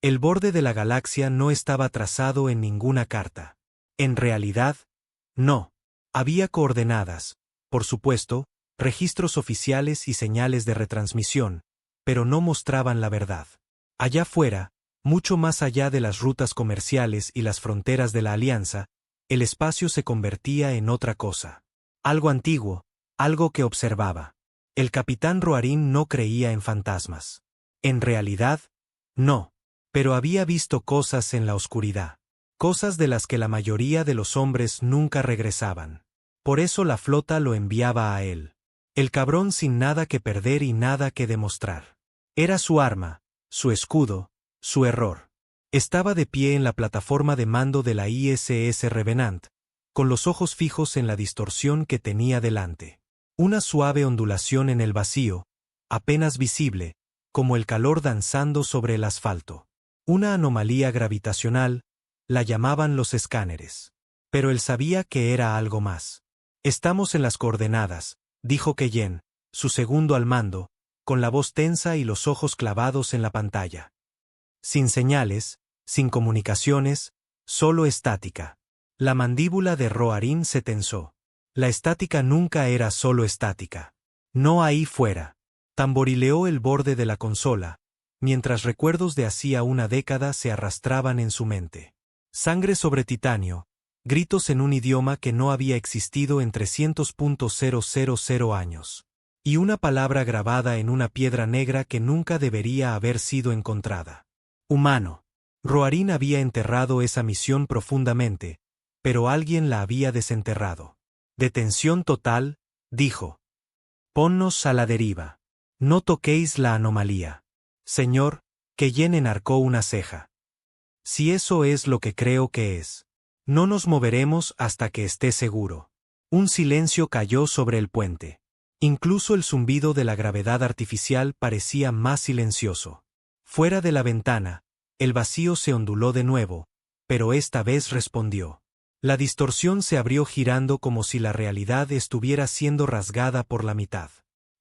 El borde de la galaxia no estaba trazado en ninguna carta. En realidad, no. Había coordenadas, por supuesto, registros oficiales y señales de retransmisión, pero no mostraban la verdad. Allá fuera, mucho más allá de las rutas comerciales y las fronteras de la Alianza, el espacio se convertía en otra cosa. Algo antiguo, algo que observaba. El capitán Roarín no creía en fantasmas. En realidad, no. Pero había visto cosas en la oscuridad. Cosas de las que la mayoría de los hombres nunca regresaban. Por eso la flota lo enviaba a él. El cabrón sin nada que perder y nada que demostrar. Era su arma, su escudo, su error. Estaba de pie en la plataforma de mando de la ISS Revenant, con los ojos fijos en la distorsión que tenía delante. Una suave ondulación en el vacío, apenas visible, como el calor danzando sobre el asfalto. Una anomalía gravitacional, la llamaban los escáneres. Pero él sabía que era algo más. Estamos en las coordenadas, dijo Keyen, su segundo al mando, con la voz tensa y los ojos clavados en la pantalla. Sin señales, sin comunicaciones, solo estática. La mandíbula de Roarín se tensó. La estática nunca era solo estática. No ahí fuera. Tamborileó el borde de la consola, mientras recuerdos de hacía una década se arrastraban en su mente. Sangre sobre titanio, gritos en un idioma que no había existido en 300.000 años. Y una palabra grabada en una piedra negra que nunca debería haber sido encontrada. Humano. Roarín había enterrado esa misión profundamente, pero alguien la había desenterrado. Detención total, dijo. Ponnos a la deriva. No toquéis la anomalía. Señor, Keyen enarcó una ceja. Si eso es lo que creo que es. No nos moveremos hasta que esté seguro. Un silencio cayó sobre el puente. Incluso el zumbido de la gravedad artificial parecía más silencioso. Fuera de la ventana, el vacío se onduló de nuevo, pero esta vez respondió. La distorsión se abrió girando como si la realidad estuviera siendo rasgada por la mitad.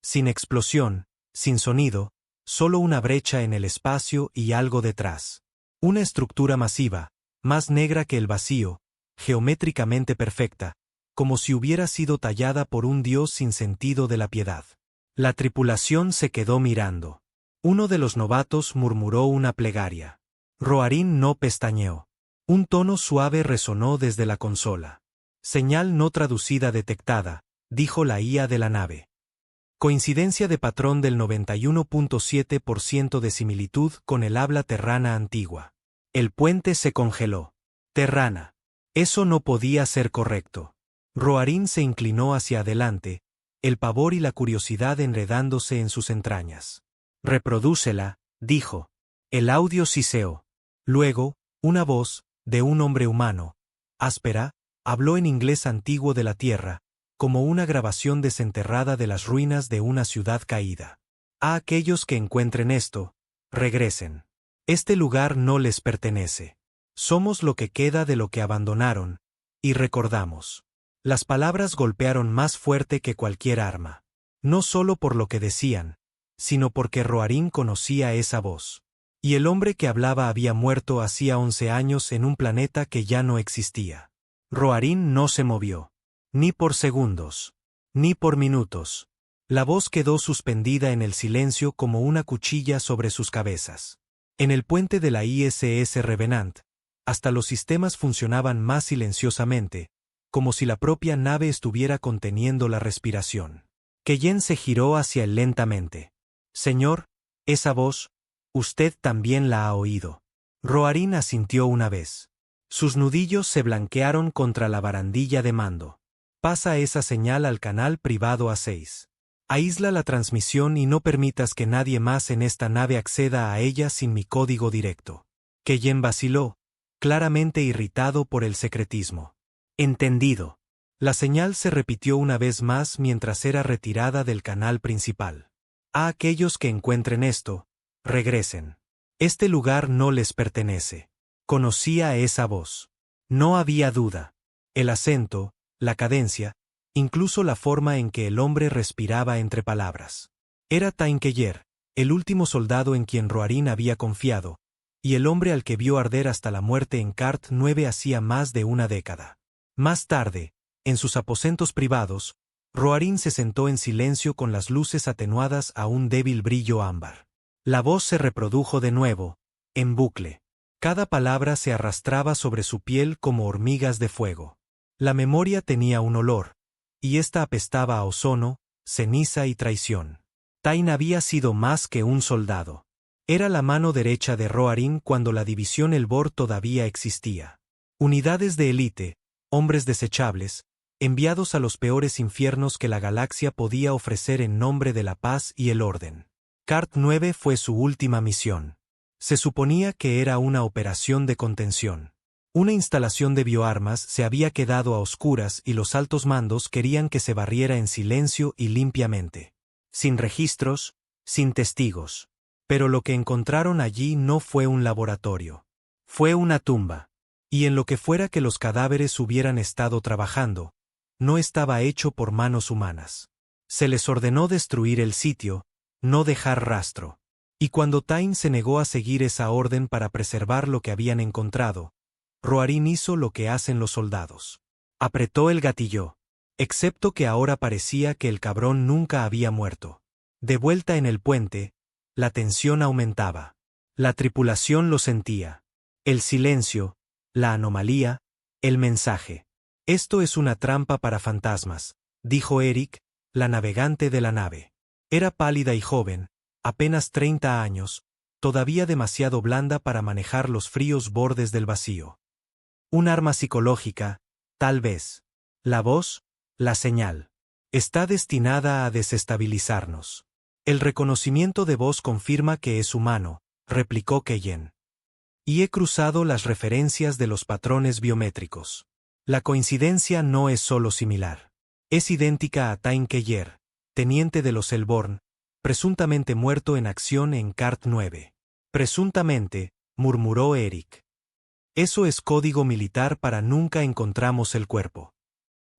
Sin explosión, sin sonido, solo una brecha en el espacio y algo detrás. Una estructura masiva, más negra que el vacío, geométricamente perfecta, como si hubiera sido tallada por un dios sin sentido de la piedad. La tripulación se quedó mirando. Uno de los novatos murmuró una plegaria. Roarín no pestañeó. Un tono suave resonó desde la consola. Señal no traducida detectada, dijo la IA de la nave. Coincidencia de patrón del 91.7% de similitud con el habla terrana antigua. El puente se congeló. Terrana. Eso no podía ser correcto. Roarín se inclinó hacia adelante, el pavor y la curiosidad enredándose en sus entrañas. Reprodúcela, dijo. El audio siseó. Luego, una voz, de un hombre humano, áspera, habló en inglés antiguo de la tierra, como una grabación desenterrada de las ruinas de una ciudad caída. A aquellos que encuentren esto, regresen. Este lugar no les pertenece. Somos lo que queda de lo que abandonaron, y recordamos. Las palabras golpearon más fuerte que cualquier arma. No solo por lo que decían, sino porque Roarín conocía esa voz. Y el hombre que hablaba había muerto hacía 11 años en un planeta que ya no existía. Roarín no se movió. Ni por segundos. Ni por minutos. La voz quedó suspendida en el silencio como una cuchilla sobre sus cabezas. En el puente de la ISS Revenant, hasta los sistemas funcionaban más silenciosamente, como si la propia nave estuviera conteniendo la respiración. Keyen se giró hacia él lentamente. Señor, esa voz, usted también la ha oído. Roarín asintió una vez. Sus nudillos se blanquearon contra la barandilla de mando. Pasa esa señal al canal privado A6. Aísla la transmisión y no permitas que nadie más en esta nave acceda a ella sin mi código directo. Keyen vaciló, claramente irritado por el secretismo. Entendido. La señal se repitió una vez más mientras era retirada del canal principal. A aquellos que encuentren esto, regresen. Este lugar no les pertenece. Conocía esa voz. No había duda. El acento, la cadencia, incluso la forma en que el hombre respiraba entre palabras. Era Tain Keyer, el último soldado en quien Roarín había confiado, y el hombre al que vio arder hasta la muerte en Cart 9 hacía más de una década. Más tarde, en sus aposentos privados, Roarin se sentó en silencio con las luces atenuadas a un débil brillo ámbar. La voz se reprodujo de nuevo, en bucle. Cada palabra se arrastraba sobre su piel como hormigas de fuego. La memoria tenía un olor, y ésta apestaba a ozono, ceniza y traición. Tain había sido más que un soldado. Era la mano derecha de Roarin cuando la división Elbor todavía existía. Unidades de élite, hombres desechables, enviados a los peores infiernos que la galaxia podía ofrecer en nombre de la paz y el orden. Cart 9 fue su última misión. Se suponía que era una operación de contención. Una instalación de bioarmas se había quedado a oscuras y los altos mandos querían que se barriera en silencio y limpiamente. Sin registros, sin testigos. Pero lo que encontraron allí no fue un laboratorio. Fue una tumba. Y en lo que fuera que los cadáveres hubieran estado trabajando, no estaba hecho por manos humanas. Se les ordenó destruir el sitio, no dejar rastro. Y cuando Tain se negó a seguir esa orden para preservar lo que habían encontrado, Roarin hizo lo que hacen los soldados. Apretó el gatillo. Excepto que ahora parecía que el cabrón nunca había muerto. De vuelta en el puente, la tensión aumentaba. La tripulación lo sentía. El silencio, la anomalía, el mensaje. Esto es una trampa para fantasmas, dijo Eric, la navegante de la nave. Era pálida y joven, apenas 30 años, todavía demasiado blanda para manejar los fríos bordes del vacío. Un arma psicológica, tal vez. La voz, la señal. Está destinada a desestabilizarnos. El reconocimiento de voz confirma que es humano, replicó Keyen. Y he cruzado las referencias de los patrones biométricos. La coincidencia no es solo similar. Es idéntica a Tain Keyer, teniente de los Elborn, presuntamente muerto en acción en Cart 9. Presuntamente, murmuró Eric. Eso es código militar para nunca encontramos el cuerpo.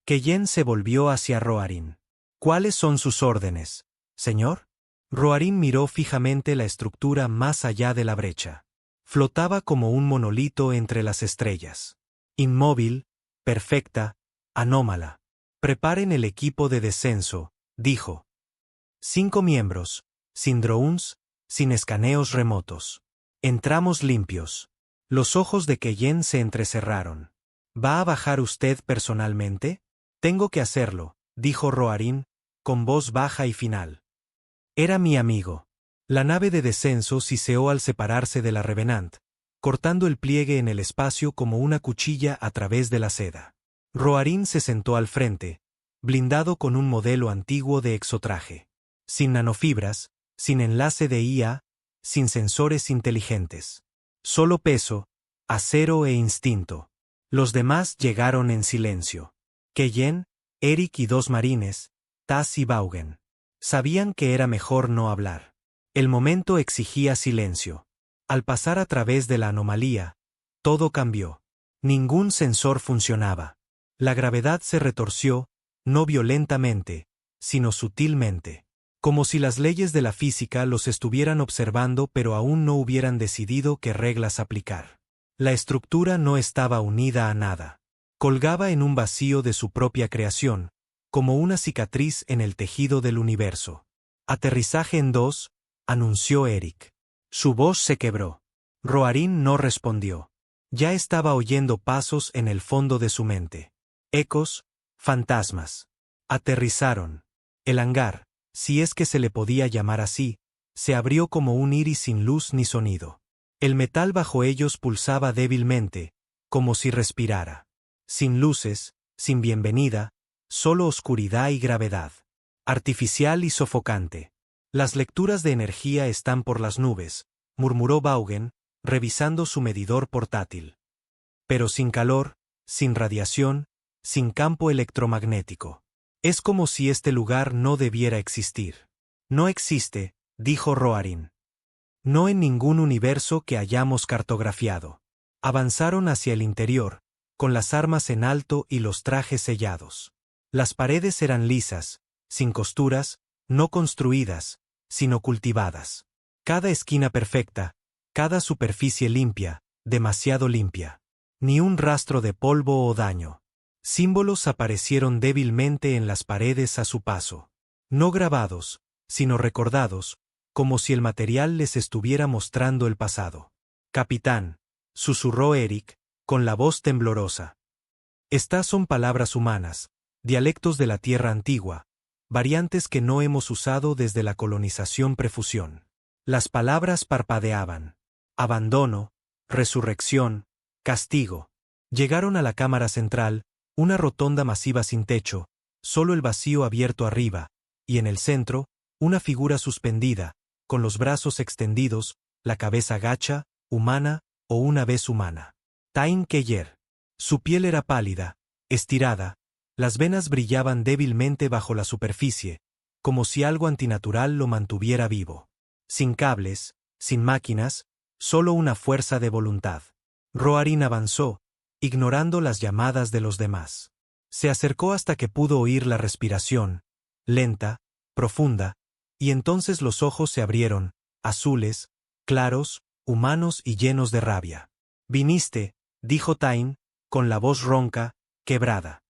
Keyen se volvió hacia Roarin. ¿Cuáles son sus órdenes, señor? Roarin miró fijamente la estructura más allá de la brecha. Flotaba como un monolito entre las estrellas. Inmóvil, perfecta, anómala. Preparen el equipo de descenso, dijo. 5 miembros, sin drones, sin escaneos remotos. Entramos limpios. Los ojos de Keyen se entrecerraron. ¿Va a bajar usted personalmente? Tengo que hacerlo, dijo Roarin, con voz baja y final. Era mi amigo. La nave de descenso siseó al separarse de la Revenant, cortando el pliegue en el espacio como una cuchilla a través de la seda. Roarin se sentó al frente, blindado con un modelo antiguo de exotraje. Sin nanofibras, sin enlace de IA, sin sensores inteligentes. Solo peso, acero e instinto. Los demás llegaron en silencio. Keyen, Eric y 2 marines, Taz y Vaughan. Sabían que era mejor no hablar. El momento exigía silencio. Al pasar a través de la anomalía, todo cambió. Ningún sensor funcionaba. La gravedad se retorció, no violentamente, sino sutilmente. Como si las leyes de la física los estuvieran observando pero aún no hubieran decidido qué reglas aplicar. La estructura no estaba unida a nada. Colgaba en un vacío de su propia creación, como una cicatriz en el tejido del universo. Aterrizaje en 2, anunció Eric. Su voz se quebró. Roarin no respondió. Ya estaba oyendo pasos en el fondo de su mente. Ecos, fantasmas. Aterrizaron. El hangar, si es que se le podía llamar así, se abrió como un iris sin luz ni sonido. El metal bajo ellos pulsaba débilmente, como si respirara. Sin luces, sin bienvenida, solo oscuridad y gravedad. Artificial y sofocante. Las lecturas de energía están por las nubes, murmuró Vaughan, revisando su medidor portátil. Pero sin calor, sin radiación, sin campo electromagnético. Es como si este lugar no debiera existir. No existe, dijo Roarin. No en ningún universo que hayamos cartografiado. Avanzaron hacia el interior, con las armas en alto y los trajes sellados. Las paredes eran lisas, sin costuras, no construidas, sino cultivadas. Cada esquina perfecta, Cada superficie limpia, demasiado limpia. Ni un rastro de polvo o daño. Símbolos aparecieron débilmente en las paredes a su paso. No grabados, sino recordados, como si el material les estuviera mostrando el pasado. Capitán, susurró Eric, con la voz temblorosa. Estas son palabras humanas, dialectos de la tierra antigua, variantes que no hemos usado desde la colonización prefusión. Las palabras parpadeaban. Abandono, resurrección, castigo. Llegaron a la cámara central, una rotonda masiva sin techo, solo el vacío abierto arriba, y en el centro, una figura suspendida, con los brazos extendidos, la cabeza gacha, humana, o una vez humana. Tain Keller. Su piel era pálida, estirada, las venas brillaban débilmente bajo la superficie, como si algo antinatural lo mantuviera vivo. Sin cables, sin máquinas, solo una fuerza de voluntad. Roarin avanzó, ignorando las llamadas de los demás. Se acercó hasta que pudo oír la respiración, lenta, profunda, y entonces los ojos se abrieron, azules, claros, humanos y llenos de rabia. Viniste, dijo Tain, con la voz ronca, quebrada.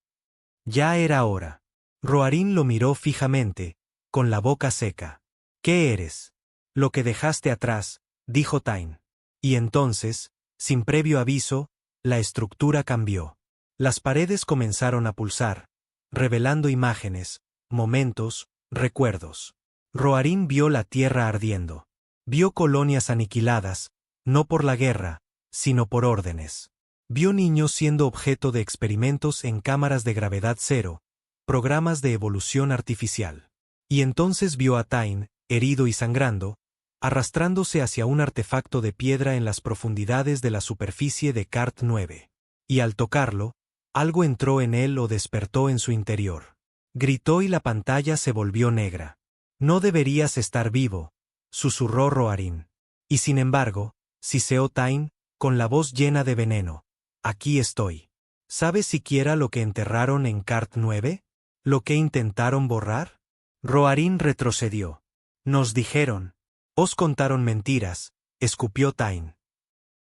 Ya era hora. Roarin lo miró fijamente, con la boca seca. ¿Qué eres? Lo que dejaste atrás, dijo Tain. Y entonces, sin previo aviso, la estructura cambió. Las paredes comenzaron a pulsar, revelando imágenes, momentos, recuerdos. Roarin vio la tierra ardiendo. Vio colonias aniquiladas, no por la guerra, sino por órdenes. Vio niños siendo objeto de experimentos en cámaras de gravedad cero, programas de evolución artificial. Y entonces vio a Tain, herido y sangrando, arrastrándose hacia un artefacto de piedra en las profundidades de la superficie de Cart 9. Y al tocarlo, algo entró en él o despertó en su interior. Gritó y la pantalla se volvió negra. No deberías estar vivo, susurró Roarin. Y sin embargo, siseó Tain, con la voz llena de veneno. Aquí estoy. ¿Sabes siquiera lo que enterraron en Cart 9? ¿Lo que intentaron borrar? Roarin retrocedió. Nos dijeron. Os contaron mentiras, escupió Tain.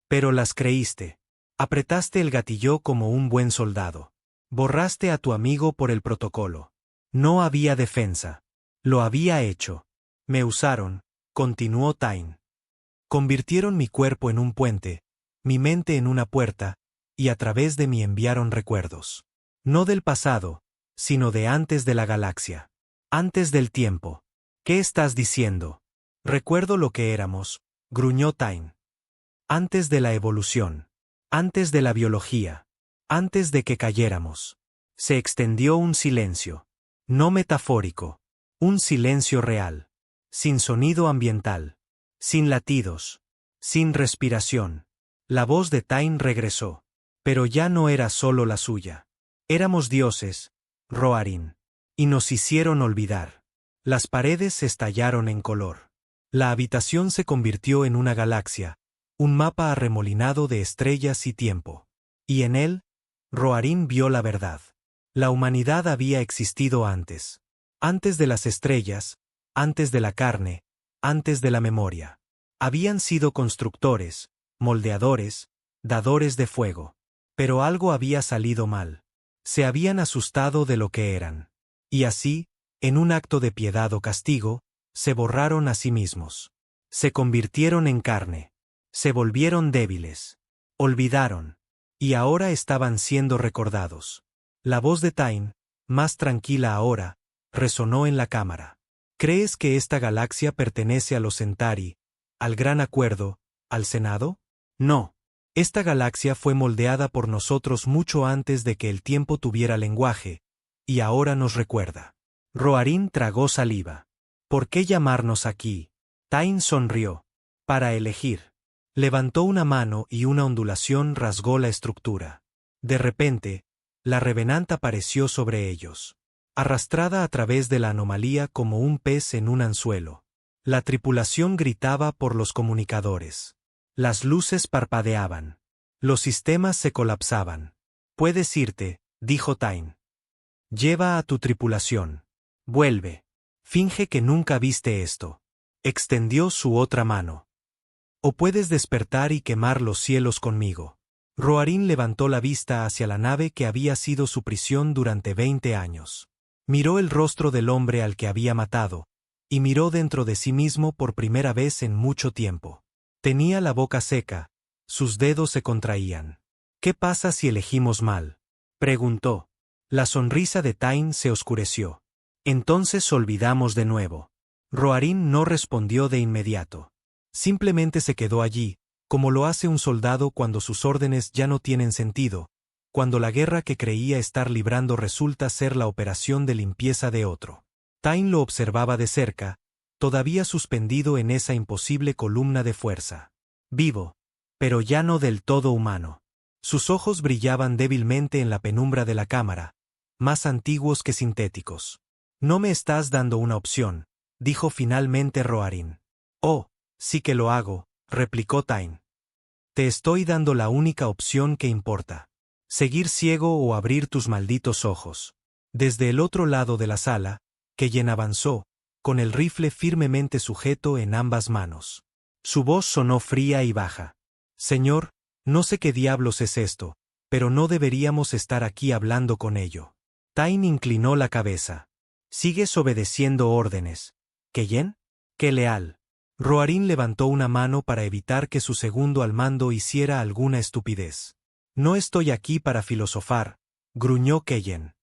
Pero las creíste. Apretaste el gatillo como un buen soldado. Borraste a tu amigo por el protocolo. No había defensa. Lo había hecho. Me usaron, continuó Tain. Convirtieron mi cuerpo en un puente, mi mente en una puerta, y a través de mí enviaron recuerdos. No del pasado, sino de antes de la galaxia. Antes del tiempo. ¿Qué estás diciendo? Recuerdo lo que éramos, gruñó Tain. Antes de la evolución. Antes de la biología. Antes de que cayéramos. Se extendió un silencio. No metafórico. Un silencio real. Sin sonido ambiental. Sin latidos. Sin respiración. La voz de Tain regresó. Pero ya no era solo la suya. Éramos dioses, Roarin. Y nos hicieron olvidar. Las paredes estallaron en color. La habitación se convirtió en una galaxia, un mapa arremolinado de estrellas y tiempo. Y en él, Roarin vio la verdad. La humanidad había existido antes. Antes de las estrellas, antes de la carne, antes de la memoria. Habían sido constructores, moldeadores, dadores de fuego. Pero algo había salido mal. Se habían asustado de lo que eran. Y así, en un acto de piedad o castigo, se borraron a sí mismos. Se convirtieron en carne. Se volvieron débiles. Olvidaron. Y ahora estaban siendo recordados. La voz de Tain, más tranquila ahora, resonó en la cámara. ¿Crees que esta galaxia pertenece a los Centauri, al Gran Acuerdo, al Senado? No. Esta galaxia fue moldeada por nosotros mucho antes de que el tiempo tuviera lenguaje, y ahora nos recuerda. Roarin tragó saliva. ¿Por qué llamarnos aquí? Tain sonrió. Para elegir. Levantó una mano y una ondulación rasgó la estructura. De repente, la Revenant apareció sobre ellos. Arrastrada a través de la anomalía como un pez en un anzuelo. La tripulación gritaba por los comunicadores. Las luces parpadeaban. Los sistemas se colapsaban. Puedes irte, dijo Tain. Lleva a tu tripulación. Vuelve. Finge que nunca viste esto. Extendió su otra mano. O puedes despertar y quemar los cielos conmigo. Roarin levantó la vista hacia la nave que había sido su prisión durante 20 años. Miró el rostro del hombre al que había matado, y miró dentro de sí mismo por primera vez en mucho tiempo. Tenía la boca seca, sus dedos se contraían. ¿Qué pasa si elegimos mal?, preguntó. La sonrisa de Tain se oscureció. Entonces olvidamos de nuevo. Roarin no respondió de inmediato. Simplemente se quedó allí, como lo hace un soldado cuando sus órdenes ya no tienen sentido, cuando la guerra que creía estar librando resulta ser la operación de limpieza de otro. Tain lo observaba de cerca, todavía suspendido en esa imposible columna de fuerza. Vivo, pero ya no del todo humano. Sus ojos brillaban débilmente en la penumbra de la cámara, más antiguos que sintéticos. No me estás dando una opción, dijo finalmente Roarin. Oh, sí que lo hago, replicó Tain. Te estoy dando la única opción que importa. Seguir ciego o abrir tus malditos ojos. Desde el otro lado de la sala, Keyen avanzó, con el rifle firmemente sujeto en ambas manos. Su voz sonó fría y baja. Señor, no sé qué diablos es esto, pero no deberíamos estar aquí hablando con ello. Tain inclinó la cabeza. ¿Sigues obedeciendo órdenes? ¿Keyen? ¡Qué leal! Roarin levantó una mano para evitar que su segundo al mando hiciera alguna estupidez. No estoy aquí para filosofar, gruñó Keyen.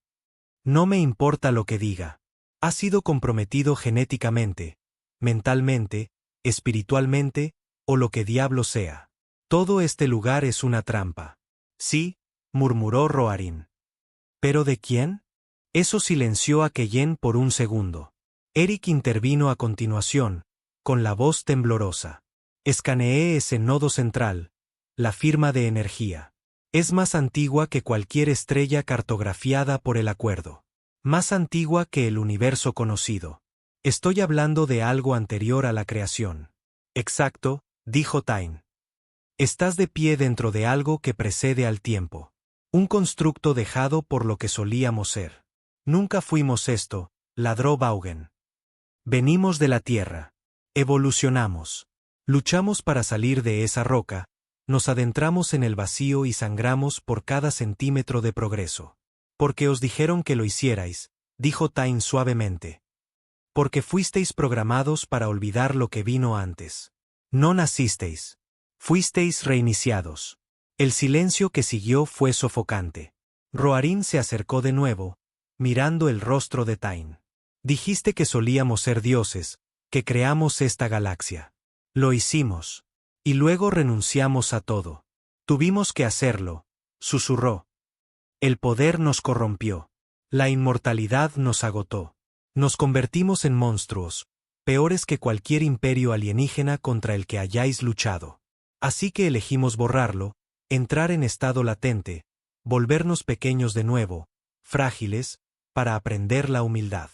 No me importa lo que diga. Ha sido comprometido genéticamente, mentalmente, espiritualmente, o lo que diablo sea. Todo este lugar es una trampa. Sí, murmuró Roarin. ¿Pero de quién? Eso silenció a Keyen por un segundo. Eric intervino a continuación, con la voz temblorosa. Escaneé ese nodo central, la firma de energía. Es más antigua que cualquier estrella cartografiada por el acuerdo. Más antigua que el universo conocido. Estoy hablando de algo anterior a la creación. Exacto, dijo Tain. Estás de pie dentro de algo que precede al tiempo. Un constructo dejado por lo que solíamos ser. Nunca fuimos esto, ladró Vaughan. Venimos de la Tierra. Evolucionamos. Luchamos para salir de esa roca, nos adentramos en el vacío y sangramos por cada centímetro de progreso. Porque os dijeron que lo hicierais, dijo Tain suavemente. Porque fuisteis programados para olvidar lo que vino antes. No nacisteis. Fuisteis reiniciados. El silencio que siguió fue sofocante. Roarin se acercó de nuevo, mirando el rostro de Tain. Dijiste que solíamos ser dioses, que creamos esta galaxia. Lo hicimos. Y luego renunciamos a todo. Tuvimos que hacerlo, susurró. El poder nos corrompió. La inmortalidad nos agotó. Nos convertimos en monstruos, peores que cualquier imperio alienígena contra el que hayáis luchado. Así que elegimos borrarlo, entrar en estado latente, volvernos pequeños de nuevo, frágiles, para aprender la humildad.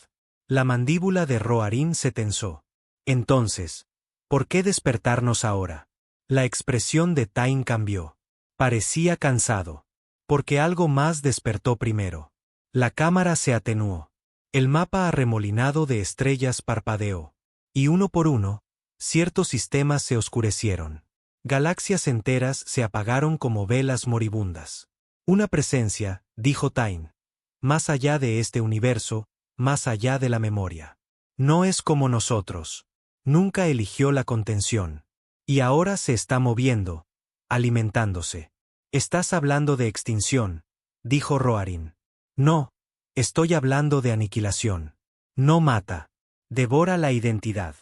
La mandíbula de Roarin se tensó. Entonces, ¿por qué despertarnos ahora? La expresión de Tain cambió. Parecía cansado. Porque algo más despertó primero. La cámara se atenuó. El mapa arremolinado de estrellas parpadeó. Y uno por uno, ciertos sistemas se oscurecieron. Galaxias enteras se apagaron como velas moribundas. Una presencia, dijo Tain. Más allá de este universo, más allá de la memoria. No es como nosotros. Nunca eligió la contención. Y ahora se está moviendo, alimentándose. Estás hablando de extinción, dijo Roarin. No, estoy hablando de aniquilación. No mata. Devora la identidad.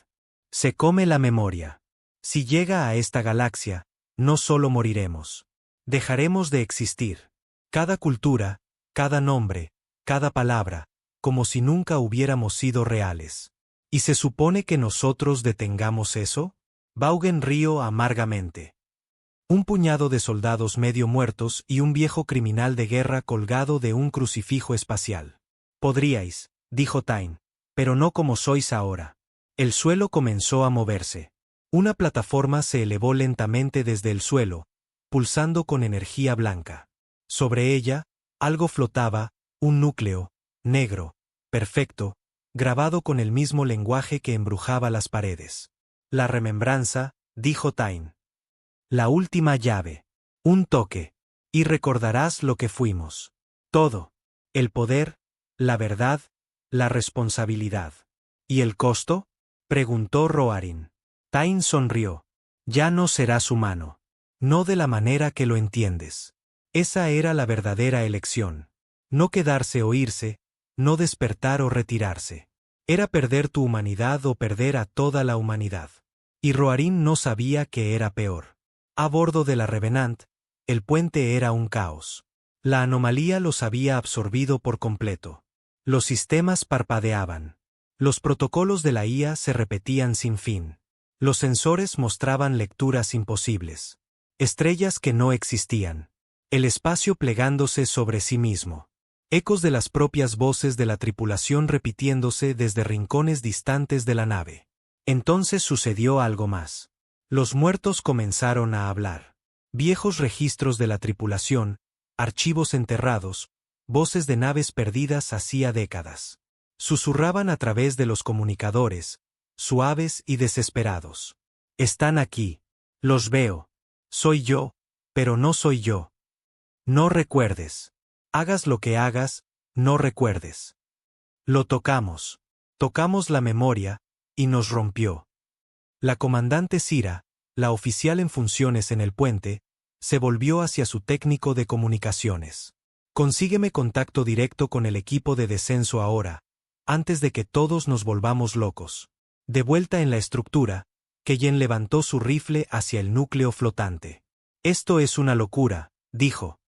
Se come la memoria. Si llega a esta galaxia, no solo moriremos. Dejaremos de existir. Cada cultura, cada nombre, cada palabra, como si nunca hubiéramos sido reales. ¿Y se supone que nosotros detengamos eso? Vaughan rió amargamente. Un puñado de soldados medio muertos y un viejo criminal de guerra colgado de un crucifijo espacial. Podríais, dijo Tain, pero no como sois ahora. El suelo comenzó a moverse. Una plataforma se elevó lentamente desde el suelo, pulsando con energía blanca. Sobre ella, algo flotaba, un núcleo, negro, perfecto, grabado con el mismo lenguaje que embrujaba las paredes. La remembranza, dijo Tain. La última llave. Un toque. Y recordarás lo que fuimos. Todo. El poder, la verdad, la responsabilidad. ¿Y el costo? Preguntó Roarin. Tain sonrió. Ya no serás humano. No de la manera que lo entiendes. Esa era la verdadera elección. No quedarse o irse, no despertar o retirarse. Era perder tu humanidad o perder a toda la humanidad. Y Roarin no sabía qué era peor. A bordo de la Revenant, el puente era un caos. La anomalía los había absorbido por completo. Los sistemas parpadeaban. Los protocolos de la IA se repetían sin fin. Los sensores mostraban lecturas imposibles. Estrellas que no existían. El espacio plegándose sobre sí mismo. Ecos de las propias voces de la tripulación repitiéndose desde rincones distantes de la nave. Entonces sucedió algo más. Los muertos comenzaron a hablar. Viejos registros de la tripulación, archivos enterrados, voces de naves perdidas hacía décadas. Susurraban a través de los comunicadores, suaves y desesperados. Están aquí. Los veo. Soy yo, pero no soy yo. No recuerdes. Hagas lo que hagas, no recuerdes. Lo tocamos. Tocamos la memoria, y nos rompió. La comandante Cira, la oficial en funciones en el puente, se volvió hacia su técnico de comunicaciones. Consígueme contacto directo con el equipo de descenso ahora, antes de que todos nos volvamos locos. De vuelta en la estructura, Keyen levantó su rifle hacia el núcleo flotante. Esto es una locura, dijo.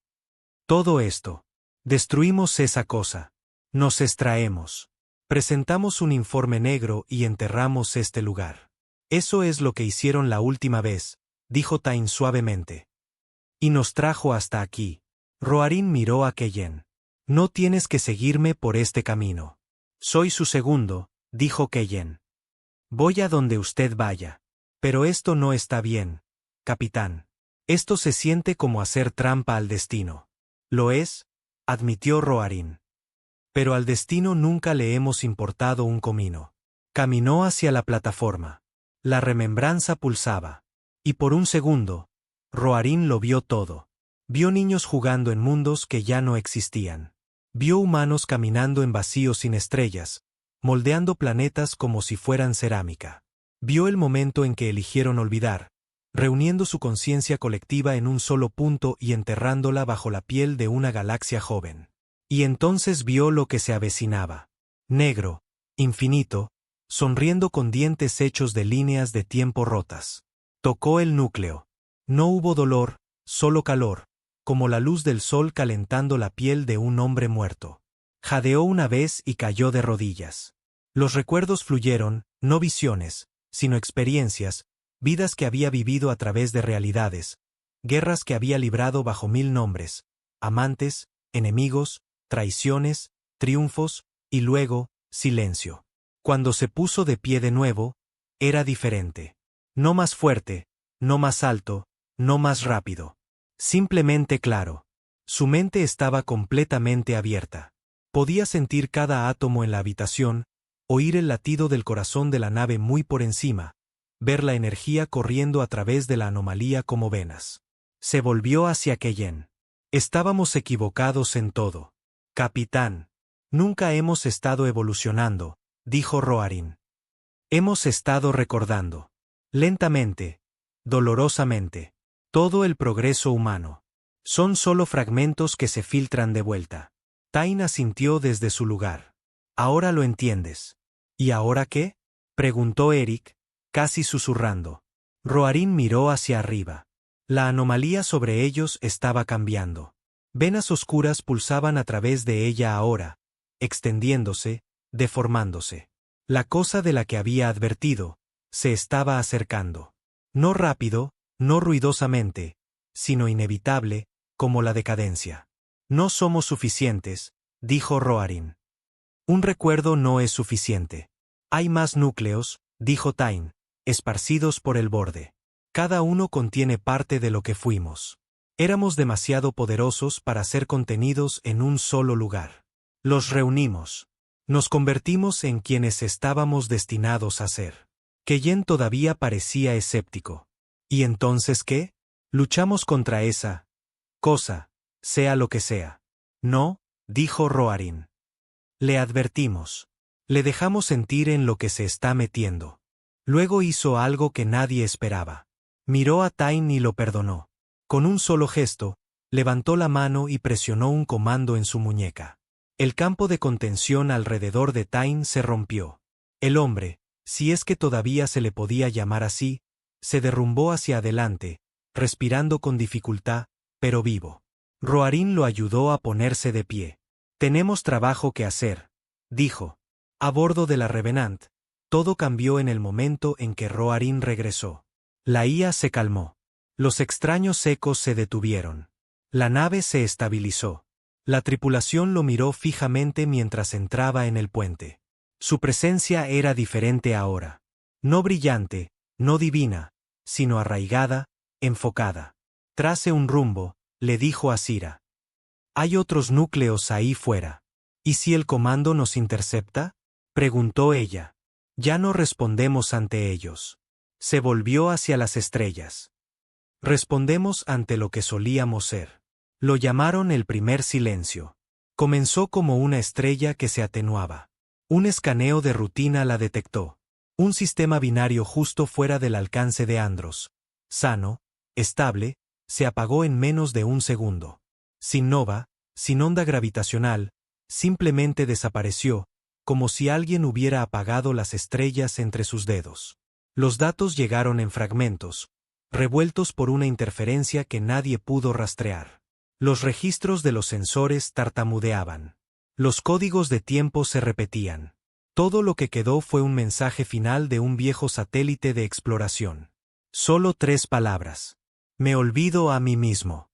Todo esto. Destruimos esa cosa. Nos extraemos. Presentamos un informe negro y enterramos este lugar. Eso es lo que hicieron la última vez, dijo Tain suavemente. Y nos trajo hasta aquí. Roarin miró a Keyen. No tienes que seguirme por este camino. Soy su segundo, dijo Keyen. Voy a donde usted vaya. Pero esto no está bien, capitán. Esto se siente como hacer trampa al destino. Lo es, admitió Roarin. Pero al destino nunca le hemos importado un comino. Caminó hacia la plataforma. La remembranza pulsaba. Y por un segundo, Roarin lo vio todo. Vio niños jugando en mundos que ya no existían. Vio humanos caminando en vacíos sin estrellas, moldeando planetas como si fueran cerámica. Vio el momento en que eligieron olvidar, reuniendo su conciencia colectiva en un solo punto y enterrándola bajo la piel de una galaxia joven. Y entonces vio lo que se avecinaba. Negro, infinito, sonriendo con dientes hechos de líneas de tiempo rotas. Tocó el núcleo. No hubo dolor, solo calor, como la luz del sol calentando la piel de un hombre muerto. Jadeó una vez y cayó de rodillas. Los recuerdos fluyeron, no visiones, sino experiencias, vidas que había vivido a través de realidades, guerras que había librado bajo 1000 nombres, amantes, enemigos, traiciones, triunfos, y luego, silencio. Cuando se puso de pie de nuevo, era diferente. No más fuerte, no más alto, no más rápido. Simplemente claro. Su mente estaba completamente abierta. Podía sentir cada átomo en la habitación, oír el latido del corazón de la nave muy por encima, ver la energía corriendo a través de la anomalía como venas. Se volvió hacia Keyen. Estábamos equivocados en todo. Capitán. Nunca hemos estado evolucionando, dijo Roarin. Hemos estado recordando. Lentamente. Dolorosamente. Todo el progreso humano. Son solo fragmentos que se filtran de vuelta. Tain asintió desde su lugar. Ahora lo entiendes. ¿Y ahora qué? Preguntó Eric, casi susurrando. Roarin miró hacia arriba. La anomalía sobre ellos estaba cambiando. Venas oscuras pulsaban a través de ella ahora, extendiéndose, deformándose. La cosa de la que había advertido, se estaba acercando. No rápido, no ruidosamente, sino inevitable, como la decadencia. No somos suficientes, dijo Roarin. Un recuerdo no es suficiente. Hay más núcleos, dijo Tain, esparcidos por el borde. Cada uno contiene parte de lo que fuimos. Éramos demasiado poderosos para ser contenidos en un solo lugar. Los reunimos. Nos convertimos en quienes estábamos destinados a ser. Keyen todavía parecía escéptico. ¿Y entonces qué? Luchamos contra esa cosa, sea lo que sea. No, dijo Roarin. Le advertimos. Le dejamos sentir en lo que se está metiendo. Luego hizo algo que nadie esperaba. Miró a Tain y lo perdonó. Con un solo gesto, levantó la mano y presionó un comando en su muñeca. El campo de contención alrededor de Tain se rompió. El hombre, si es que todavía se le podía llamar así, se derrumbó hacia adelante, respirando con dificultad, pero vivo. Roarin lo ayudó a ponerse de pie. Tenemos trabajo que hacer, dijo. A bordo de la Revenant, todo cambió en el momento en que Roarin regresó. La IA se calmó. Los extraños ecos se detuvieron. La nave se estabilizó. La tripulación lo miró fijamente mientras entraba en el puente. Su presencia era diferente ahora. No brillante, no divina, sino arraigada, enfocada. Trace un rumbo, le dijo a Sira. Hay otros núcleos ahí fuera. ¿Y si el comando nos intercepta? Preguntó ella. Ya no respondemos ante ellos. Se volvió hacia las estrellas. Respondemos ante lo que solíamos ser. Lo llamaron el primer silencio. Comenzó como una estrella que se atenuaba. Un escaneo de rutina la detectó. Un sistema binario justo fuera del alcance de Andros. Sano, estable, se apagó en menos de un segundo. Sin nova, sin onda gravitacional, simplemente desapareció, como si alguien hubiera apagado las estrellas entre sus dedos. Los datos llegaron en fragmentos, revueltos por una interferencia que nadie pudo rastrear. Los registros de los sensores tartamudeaban. Los códigos de tiempo se repetían. Todo lo que quedó fue un mensaje final de un viejo satélite de exploración. Solo 3 palabras. Me olvido a mí mismo.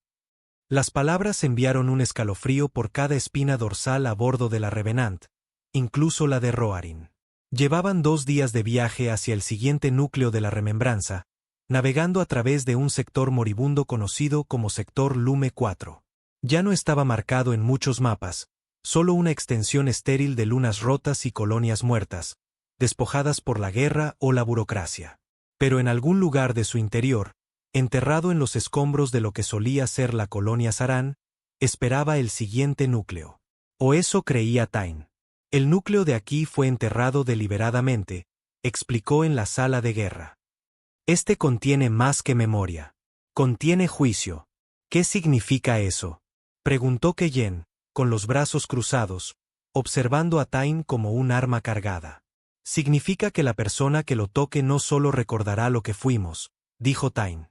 Las palabras enviaron un escalofrío por cada espina dorsal a bordo de la Revenant, incluso la de Roarin. Llevaban 2 días de viaje hacia el siguiente núcleo de la Remembranza, navegando a través de un sector moribundo conocido como sector Lume 4. Ya no estaba marcado en muchos mapas, solo una extensión estéril de lunas rotas y colonias muertas, despojadas por la guerra o la burocracia. Pero en algún lugar de su interior, enterrado en los escombros de lo que solía ser la colonia Saran, esperaba el siguiente núcleo. O eso creía Tain. El núcleo de aquí fue enterrado deliberadamente, explicó en la sala de guerra. Este contiene más que memoria. Contiene juicio. ¿Qué significa eso? Preguntó Keyen, con los brazos cruzados, observando a Tain como un arma cargada. Significa que la persona que lo toque no solo recordará lo que fuimos, dijo Tain.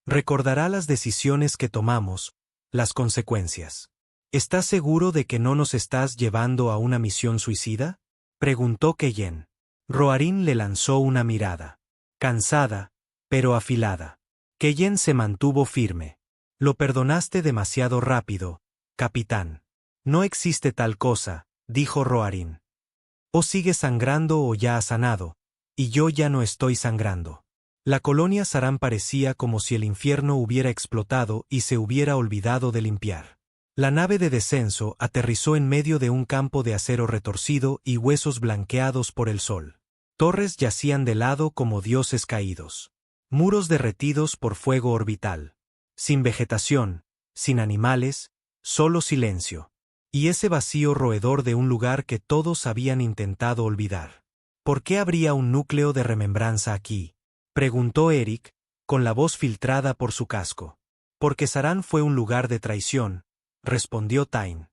Recordará las decisiones que tomamos, las consecuencias. ¿Estás seguro de que no nos estás llevando a una misión suicida? Preguntó Keyen. Roarin le lanzó una mirada. Cansada, pero afilada. Keyen se mantuvo firme. Lo perdonaste demasiado rápido, capitán. No existe tal cosa, dijo Roarin. O sigue sangrando o ya ha sanado, y yo ya no estoy sangrando. La colonia Saran parecía como si el infierno hubiera explotado y se hubiera olvidado de limpiar. La nave de descenso aterrizó en medio de un campo de acero retorcido y huesos blanqueados por el sol. Torres yacían de lado como dioses caídos. Muros derretidos por fuego orbital. Sin vegetación, sin animales, solo silencio. Y ese vacío roedor de un lugar que todos habían intentado olvidar. ¿Por qué habría un núcleo de remembranza aquí? Preguntó Eric, con la voz filtrada por su casco. Porque Saran fue un lugar de traición, respondió Tain.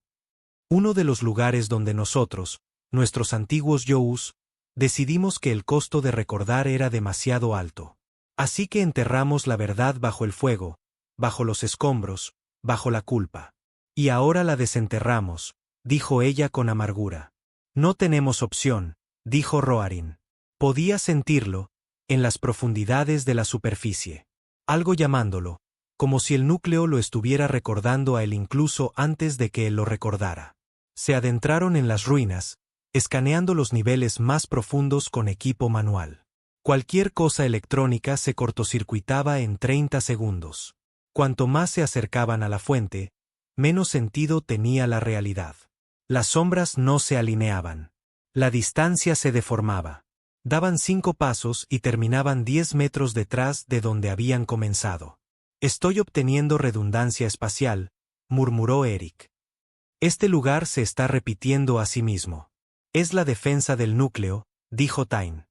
Uno de los lugares donde nosotros, nuestros antiguos Yous, decidimos que el costo de recordar era demasiado alto. Así que enterramos la verdad bajo el fuego, bajo los escombros, bajo la culpa. Y ahora la desenterramos, dijo ella con amargura. No tenemos opción, dijo Roarin. Podía sentirlo, en las profundidades de la superficie. Algo llamándolo, como si el núcleo lo estuviera recordando a él incluso antes de que él lo recordara. Se adentraron en las ruinas, escaneando los niveles más profundos con equipo manual. Cualquier cosa electrónica se cortocircuitaba en 30 segundos. Cuanto más se acercaban a la fuente, menos sentido tenía la realidad. Las sombras no se alineaban. La distancia se deformaba. Daban 5 pasos y terminaban 10 metros detrás de donde habían comenzado. Estoy obteniendo redundancia espacial, murmuró Eric. Este lugar se está repitiendo a sí mismo. Es la defensa del núcleo, dijo Tyne.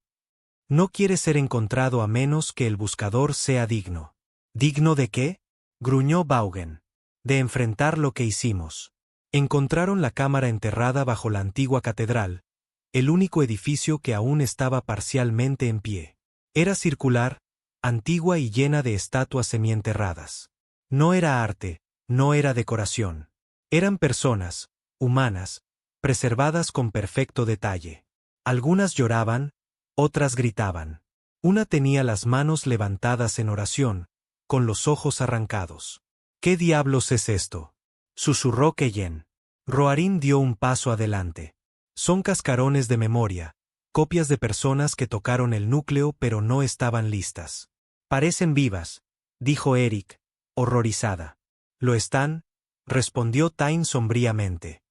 No quiere ser encontrado a menos que el buscador sea digno. ¿Digno de qué? Gruñó Vaughan. De enfrentar lo que hicimos. Encontraron la cámara enterrada bajo la antigua catedral, el único edificio que aún estaba parcialmente en pie. Era circular, antigua y llena de estatuas semienterradas. No era arte, no era decoración. Eran personas, humanas, preservadas con perfecto detalle. Algunas lloraban, otras gritaban. Una tenía las manos levantadas en oración, con los ojos arrancados. ¿Qué diablos es esto?, susurró Keyen. Roarin dio un paso adelante. Son cascarones de memoria, copias de personas que tocaron el núcleo pero no estaban listas. Parecen vivas, dijo Eric, horrorizada. ¿Lo están?, respondió Tyne sombríamente.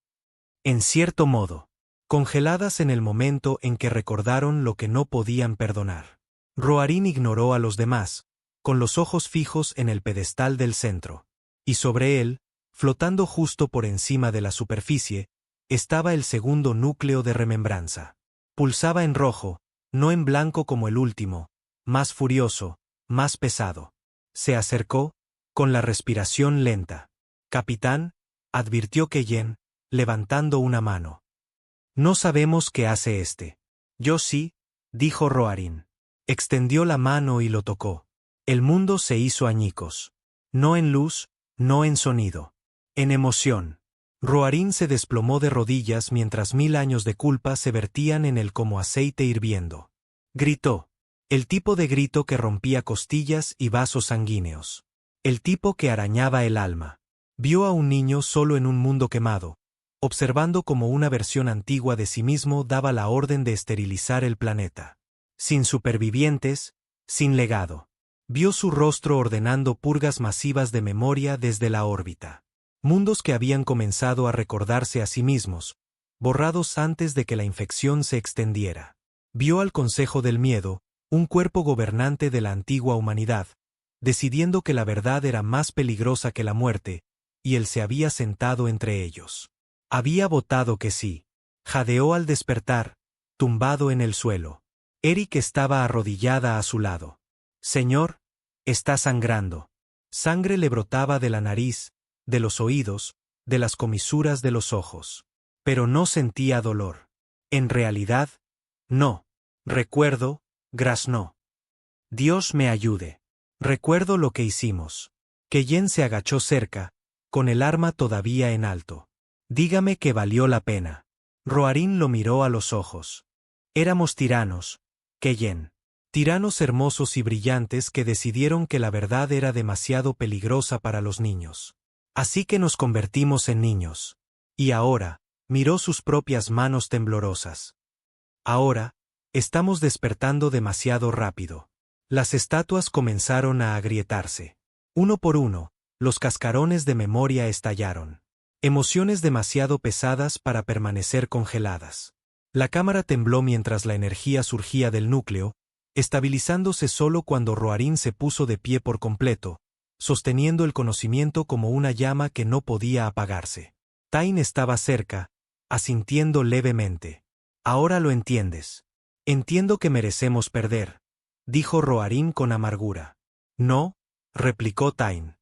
En cierto modo. Congeladas en el momento en que recordaron lo que no podían perdonar. Roarin ignoró a los demás, con los ojos fijos en el pedestal del centro. Y sobre él, flotando justo por encima de la superficie, estaba el segundo núcleo de remembranza. Pulsaba en rojo, no en blanco como el último, más furioso, más pesado. Se acercó, con la respiración lenta. «Capitán», advirtió Keyen, levantando una mano. «No sabemos qué hace este». «Yo sí», dijo Roarin. Extendió la mano y lo tocó. El mundo se hizo añicos. No en luz, no en sonido. En emoción. Roarin se desplomó de rodillas mientras 1000 años de culpa se vertían en él como aceite hirviendo. Gritó. El tipo de grito que rompía costillas y vasos sanguíneos. El tipo que arañaba el alma. Vio a un niño solo en un mundo quemado, observando cómo una versión antigua de sí mismo daba la orden de esterilizar el planeta. Sin supervivientes, sin legado. Vio su rostro ordenando purgas masivas de memoria desde la órbita. Mundos que habían comenzado a recordarse a sí mismos, borrados antes de que la infección se extendiera. Vio al Consejo del Miedo, un cuerpo gobernante de la antigua humanidad, decidiendo que la verdad era más peligrosa que la muerte, y él se había sentado entre ellos. Había votado que sí. Jadeó al despertar, tumbado en el suelo. Eric estaba arrodillada a su lado. «Señor, está sangrando». Sangre le brotaba de la nariz, de los oídos, de las comisuras de los ojos. Pero no sentía dolor. En realidad, no. Recuerdo, graznó. Dios me ayude. Recuerdo lo que hicimos. Keyen se agachó cerca, con el arma todavía en alto. Dígame que valió la pena. Roarin lo miró a los ojos. Éramos tiranos, Keyen. Tiranos hermosos y brillantes que decidieron que la verdad era demasiado peligrosa para los niños. Así que nos convertimos en niños. Y ahora, miró sus propias manos temblorosas. Ahora, estamos despertando demasiado rápido. Las estatuas comenzaron a agrietarse. Uno por uno, los cascarones de memoria estallaron. Emociones demasiado pesadas para permanecer congeladas. La cámara tembló mientras la energía surgía del núcleo, estabilizándose solo cuando Roarin se puso de pie por completo, sosteniendo el conocimiento como una llama que no podía apagarse. Tyne estaba cerca, asintiendo levemente. «Ahora lo entiendes. Entiendo que merecemos perder», dijo Roarin con amargura. «No», replicó Tyne.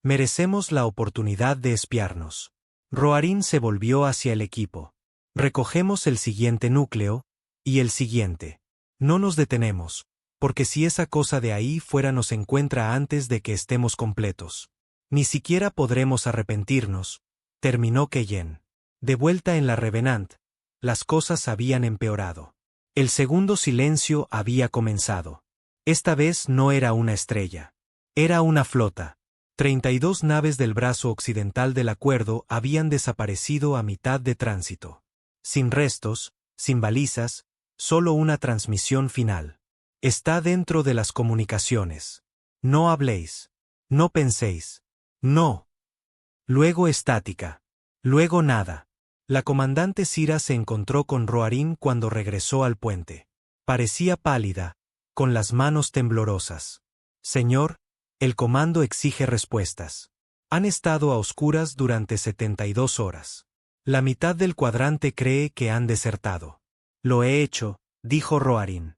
«Merecemos la oportunidad de espiarnos». Roarin se volvió hacia el equipo. «Recogemos el siguiente núcleo, y el siguiente. No nos detenemos, porque si esa cosa de ahí fuera nos encuentra antes de que estemos completos. Ni siquiera podremos arrepentirnos», terminó Keyen. De vuelta en la Revenant, las cosas habían empeorado. El segundo silencio había comenzado. Esta vez no era una estrella. Era una flota. 32 naves del brazo occidental del acuerdo habían desaparecido a mitad de tránsito. Sin restos, sin balizas, solo una transmisión final. «Está dentro de las comunicaciones. No habléis. No penséis. No». Luego estática. Luego nada. La comandante Sira se encontró con Roarin cuando regresó al puente. Parecía pálida, con las manos temblorosas. Señor, el comando exige respuestas. Han estado a oscuras durante 72 horas. La mitad del cuadrante cree que han desertado. Lo he hecho, dijo Roarin.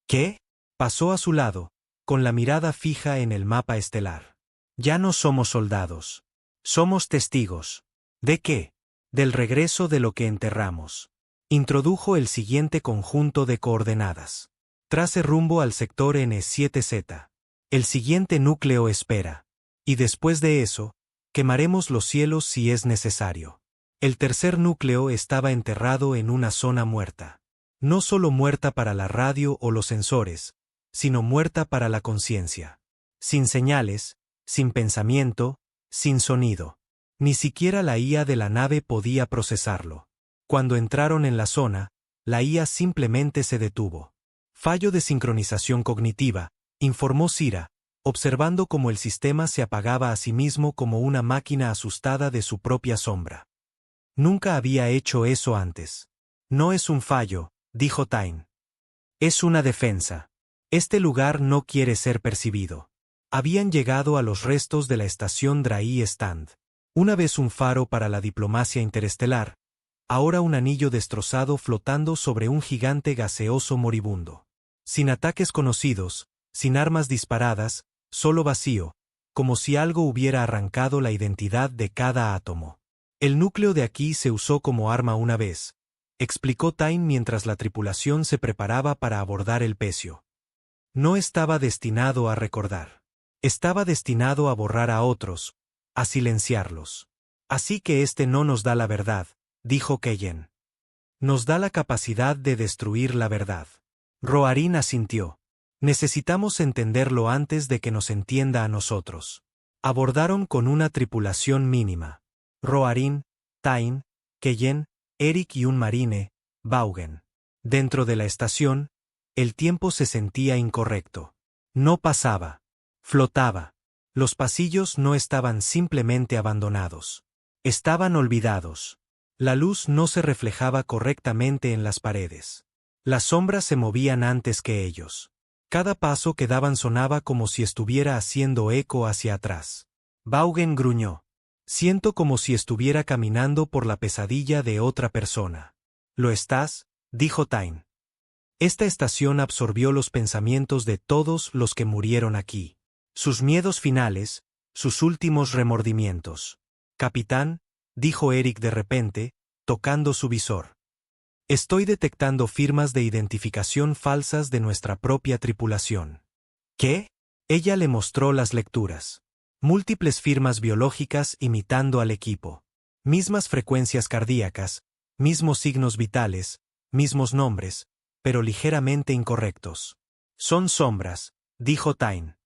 ¿Qué? Pasó a su lado, con la mirada fija en el mapa estelar. Ya no somos soldados. Somos testigos. ¿De qué? Del regreso de lo que enterramos. Introdujo el siguiente conjunto de coordenadas. Trace rumbo al sector N7Z. El siguiente núcleo espera. Y después de eso, quemaremos los cielos si es necesario. El tercer núcleo estaba enterrado en una zona muerta. No solo muerta para la radio o los sensores, sino muerta para la conciencia. Sin señales, sin pensamiento, sin sonido. Ni siquiera la IA de la nave podía procesarlo. Cuando entraron en la zona, la IA simplemente se detuvo. Fallo de sincronización cognitiva, informó Sira, observando cómo el sistema se apagaba a sí mismo como una máquina asustada de su propia sombra. Nunca había hecho eso antes. No es un fallo, dijo Tyne. Es una defensa. Este lugar no quiere ser percibido. Habían llegado a los restos de la estación Dry Stand. Una vez un faro para la diplomacia interestelar, ahora un anillo destrozado flotando sobre un gigante gaseoso moribundo. Sin ataques conocidos, sin armas disparadas, solo vacío, como si algo hubiera arrancado la identidad de cada átomo. El núcleo de aquí se usó como arma una vez, explicó Tyne mientras la tripulación se preparaba para abordar el pecio. No estaba destinado a recordar. Estaba destinado a borrar a otros, a silenciarlos. Así que este no nos da la verdad, dijo Keyen. Nos da la capacidad de destruir la verdad. Roarin asintió. Necesitamos entenderlo antes de que nos entienda a nosotros. Abordaron con una tripulación mínima. Roarin, Tyne, Keyen, Eric y un marine, Vaughan. Dentro de la estación, el tiempo se sentía incorrecto. No pasaba. Flotaba. Los pasillos no estaban simplemente abandonados. Estaban olvidados. La luz no se reflejaba correctamente en las paredes. Las sombras se movían antes que ellos. Cada paso que daban sonaba como si estuviera haciendo eco hacia atrás. Vaughan gruñó. Siento como si estuviera caminando por la pesadilla de otra persona. ¿Lo estás? Dijo Tyne. Esta estación absorbió los pensamientos de todos los que murieron aquí. Sus miedos finales, sus últimos remordimientos. Capitán, dijo Eric de repente, tocando su visor. Estoy detectando firmas de identificación falsas de nuestra propia tripulación. ¿Qué? Ella le mostró las lecturas. Múltiples firmas biológicas imitando al equipo. Mismas frecuencias cardíacas, mismos signos vitales, mismos nombres, pero ligeramente incorrectos. Son sombras, dijo Tyne.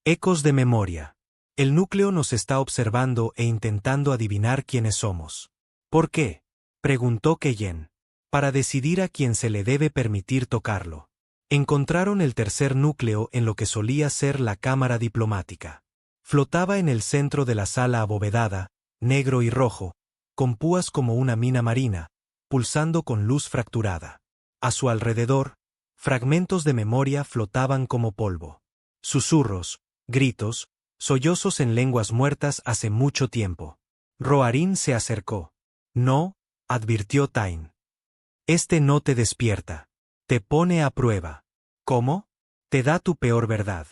Ecos de memoria. El núcleo nos está observando e intentando adivinar quiénes somos. ¿Por qué? Preguntó Keyen. Para decidir a quién se le debe permitir tocarlo. Encontraron el tercer núcleo en lo que solía ser la cámara diplomática. Flotaba en el centro de la sala abovedada, negro y rojo, con púas como una mina marina, pulsando con luz fracturada. A su alrededor, fragmentos de memoria flotaban como polvo. Susurros, gritos, sollozos en lenguas muertas hace mucho tiempo. Roarin se acercó. No, advirtió Tyne. Este no te despierta. Te pone a prueba. ¿Cómo? Te da tu peor verdad.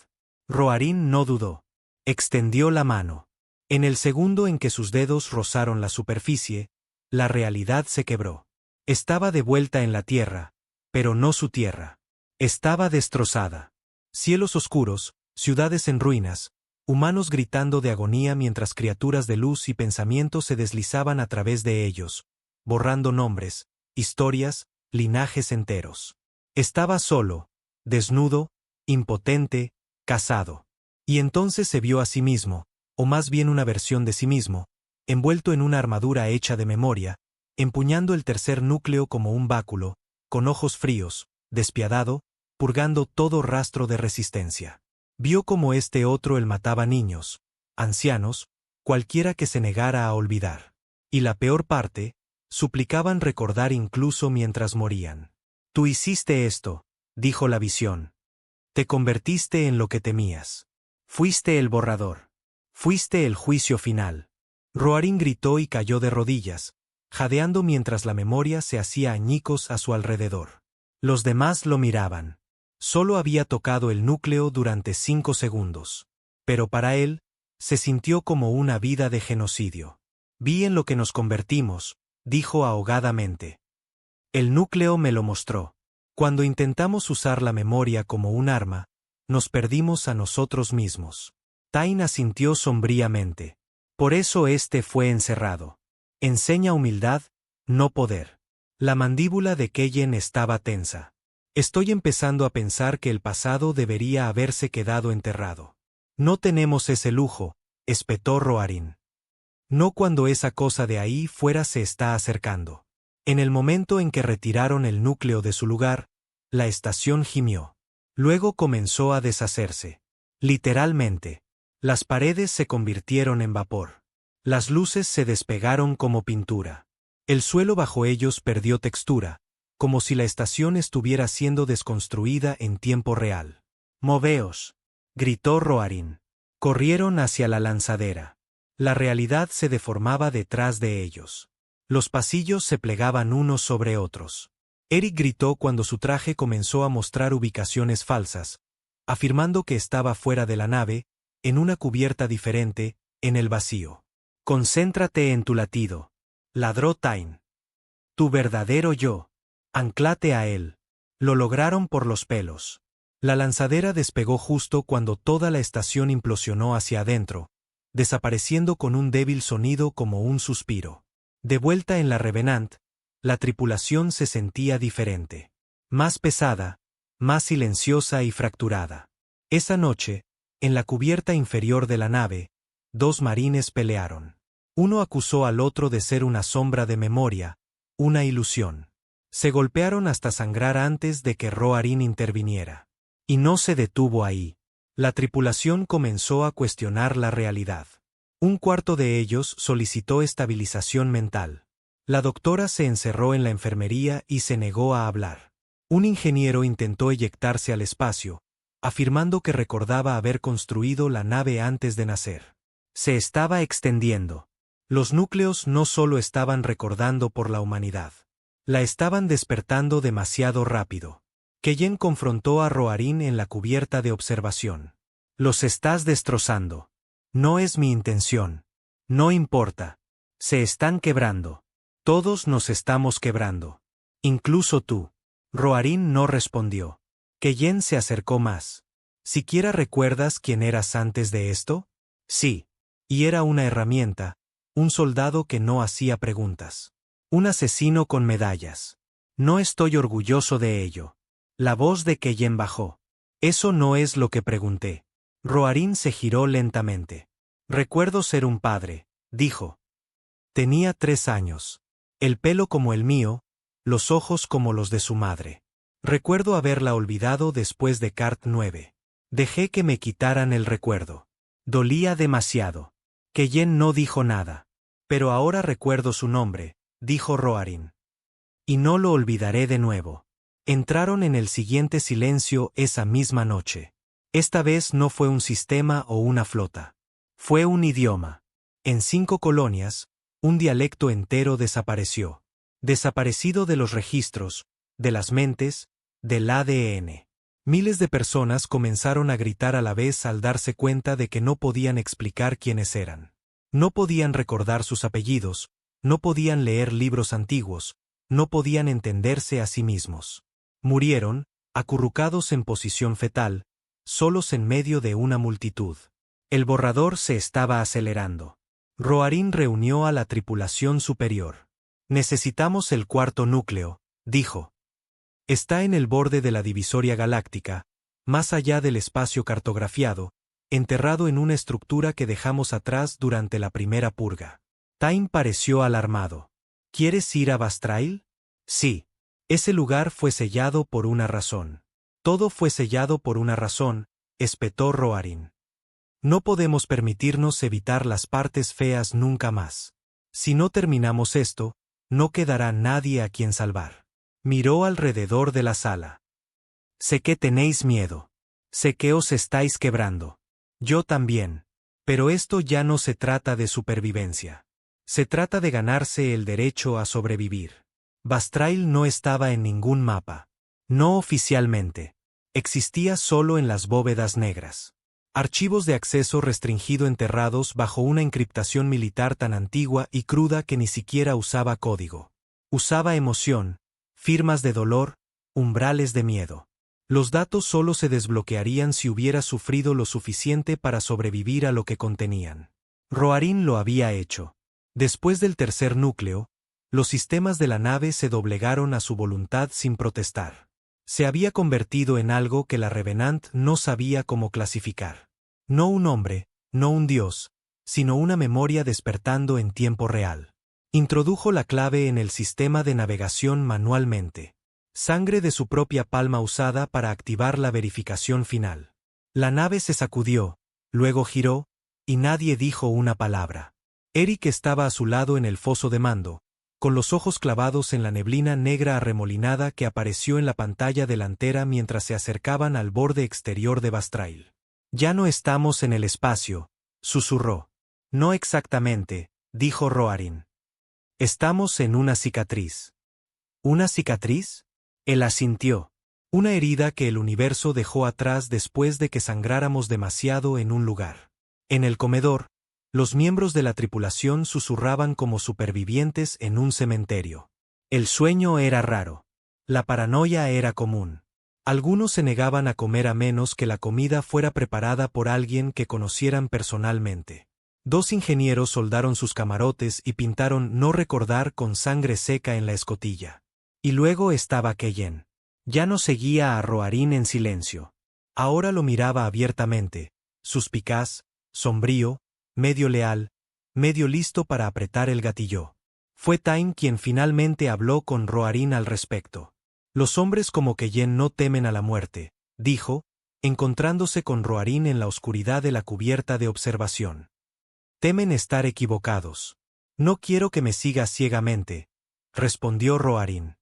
Roarin no dudó. Extendió la mano. En el segundo en que sus dedos rozaron la superficie, la realidad se quebró. Estaba de vuelta en la tierra, pero no su tierra. Estaba destrozada. Cielos oscuros, ciudades en ruinas, humanos gritando de agonía mientras criaturas de luz y pensamiento se deslizaban a través de ellos, borrando nombres, historias, linajes enteros. Estaba solo, desnudo, impotente, casado. Y entonces se vio a sí mismo, o más bien una versión de sí mismo, envuelto en una armadura hecha de memoria, empuñando el tercer núcleo como un báculo, con ojos fríos, despiadado, purgando todo rastro de resistencia. Vio como este otro él mataba niños, ancianos, cualquiera que se negara a olvidar. Y la peor parte, suplicaban recordar incluso mientras morían. Tú hiciste esto, dijo la visión. Te convertiste en lo que temías. Fuiste el borrador. Fuiste el juicio final. Roarin gritó y cayó de rodillas, jadeando mientras la memoria se hacía añicos a su alrededor. Los demás lo miraban. Solo había tocado el núcleo durante 5 segundos. Pero para él, se sintió como una vida de genocidio. Vi en lo que nos convertimos, dijo ahogadamente. El núcleo me lo mostró. Cuando intentamos usar la memoria como un arma, nos perdimos a nosotros mismos. Tain asintió sombríamente. Por eso este fue encerrado. Enseña humildad, no poder. La mandíbula de Keyen estaba tensa. Estoy empezando a pensar que el pasado debería haberse quedado enterrado. No tenemos ese lujo, espetó Roarin. No cuando esa cosa de ahí fuera se está acercando. En el momento en que retiraron el núcleo de su lugar, la estación gimió. Luego comenzó a deshacerse. Literalmente. Las paredes se convirtieron en vapor. Las luces se despegaron como pintura. El suelo bajo ellos perdió textura, como si la estación estuviera siendo desconstruida en tiempo real. «Moveos», gritó Roarin. Corrieron hacia la lanzadera. La realidad se deformaba detrás de ellos. Los pasillos se plegaban unos sobre otros. Eric gritó cuando su traje comenzó a mostrar ubicaciones falsas, afirmando que estaba fuera de la nave, en una cubierta diferente, en el vacío. «Concéntrate en tu latido», ladró Tain. «Tu verdadero yo. Anclate a él». Lo lograron por los pelos. La lanzadera despegó justo cuando toda la estación implosionó hacia adentro, desapareciendo con un débil sonido como un suspiro. De vuelta en la Revenant, la tripulación se sentía diferente. Más pesada, más silenciosa y fracturada. Esa noche, en la cubierta inferior de la nave, 2 marines pelearon. Uno acusó al otro de ser una sombra de memoria, una ilusión. Se golpearon hasta sangrar antes de que Roarin interviniera. Y no se detuvo ahí. La tripulación comenzó a cuestionar la realidad. Un cuarto de ellos solicitó estabilización mental. La doctora se encerró en la enfermería y se negó a hablar. Un ingeniero intentó eyectarse al espacio, afirmando que recordaba haber construido la nave antes de nacer. Se estaba extendiendo. Los núcleos no solo estaban recordando por la humanidad. La estaban despertando demasiado rápido. Keyen confrontó a Roarin en la cubierta de observación. «Los estás destrozando. No es mi intención. No importa. Se están quebrando. Todos nos estamos quebrando. Incluso tú». Roarin no respondió. Keyen se acercó más. «¿Siquiera recuerdas quién eras antes de esto?» «Sí. Y era una herramienta, un soldado que no hacía preguntas. Un asesino con medallas. No estoy orgulloso de ello». La voz de Keyen bajó. «Eso no es lo que pregunté». Roarin se giró lentamente. «Recuerdo ser un padre», dijo. Tenía 3 años. El pelo como el mío, los ojos como los de su madre. Recuerdo haberla olvidado después de Cart 9. Dejé que me quitaran el recuerdo. Dolía demasiado. Keyen no dijo nada. «Pero ahora recuerdo su nombre», dijo Roarin. «Y no lo olvidaré de nuevo». Entraron en el siguiente silencio esa misma noche. Esta vez no fue un sistema o una flota. Fue un idioma. En 5 colonias, un dialecto entero desapareció. Desaparecido de los registros, de las mentes, del ADN. Miles de personas comenzaron a gritar a la vez al darse cuenta de que no podían explicar quiénes eran. No podían recordar sus apellidos, no podían leer libros antiguos, no podían entenderse a sí mismos. Murieron, acurrucados en posición fetal, solos en medio de una multitud. El borrador se estaba acelerando. Roarin reunió a la tripulación superior. «Necesitamos el 4.º núcleo», dijo. «Está en el borde de la divisoria galáctica, más allá del espacio cartografiado, enterrado en una estructura que dejamos atrás durante la primera purga». Tain pareció alarmado. «¿Quieres ir a Bastrail?» «Sí. Ese lugar fue sellado por una razón». «Todo fue sellado por una razón», espetó Roarin. «No podemos permitirnos evitar las partes feas nunca más. Si no terminamos esto, no quedará nadie a quien salvar». Miró alrededor de la sala. Sé que tenéis miedo. Sé que os estáis quebrando. Yo también. Pero esto ya no se trata de supervivencia. Se trata de ganarse el derecho a sobrevivir. Bastrail no estaba en ningún mapa. No oficialmente. Existía solo en las bóvedas negras. Archivos de acceso restringido enterrados bajo una encriptación militar tan antigua y cruda que ni siquiera usaba código. Usaba emoción, firmas de dolor, umbrales de miedo. Los datos solo se desbloquearían si hubiera sufrido lo suficiente para sobrevivir a lo que contenían. Roarin lo había hecho. Después del tercer núcleo, los sistemas de la nave se doblegaron a su voluntad sin protestar. Se había convertido en algo que la Revenant no sabía cómo clasificar. No un hombre, no un dios, sino una memoria despertando en tiempo real. Introdujo la clave en el sistema de navegación manualmente. Sangre de su propia palma usada para activar la verificación final. La nave se sacudió, luego giró, y nadie dijo una palabra. Eric estaba a su lado en el foso de mando, con los ojos clavados en la neblina negra arremolinada que apareció en la pantalla delantera mientras se acercaban al borde exterior de Bastrail. «Ya no estamos en el espacio», susurró. «No exactamente», dijo Roarin. «Estamos en una cicatriz». ¿Una cicatriz? Él asintió. Una herida que el universo dejó atrás después de que sangráramos demasiado en un lugar. En el comedor, los miembros de la tripulación susurraban como supervivientes en un cementerio. El sueño era raro. La paranoia era común. Algunos se negaban a comer a menos que la comida fuera preparada por alguien que conocieran personalmente. 2 ingenieros soldaron sus camarotes y pintaron «no recordar» con sangre seca en la escotilla. Y luego estaba Keyen. Ya no seguía a Roarin en silencio. Ahora lo miraba abiertamente, suspicaz, sombrío, medio leal, medio listo para apretar el gatillo. Fue Tain quien finalmente habló con Roarin al respecto. «Los hombres como Keyen no temen a la muerte», dijo, encontrándose con Roarin en la oscuridad de la cubierta de observación. «Temen estar equivocados». «No quiero que me siga ciegamente», respondió Roarin.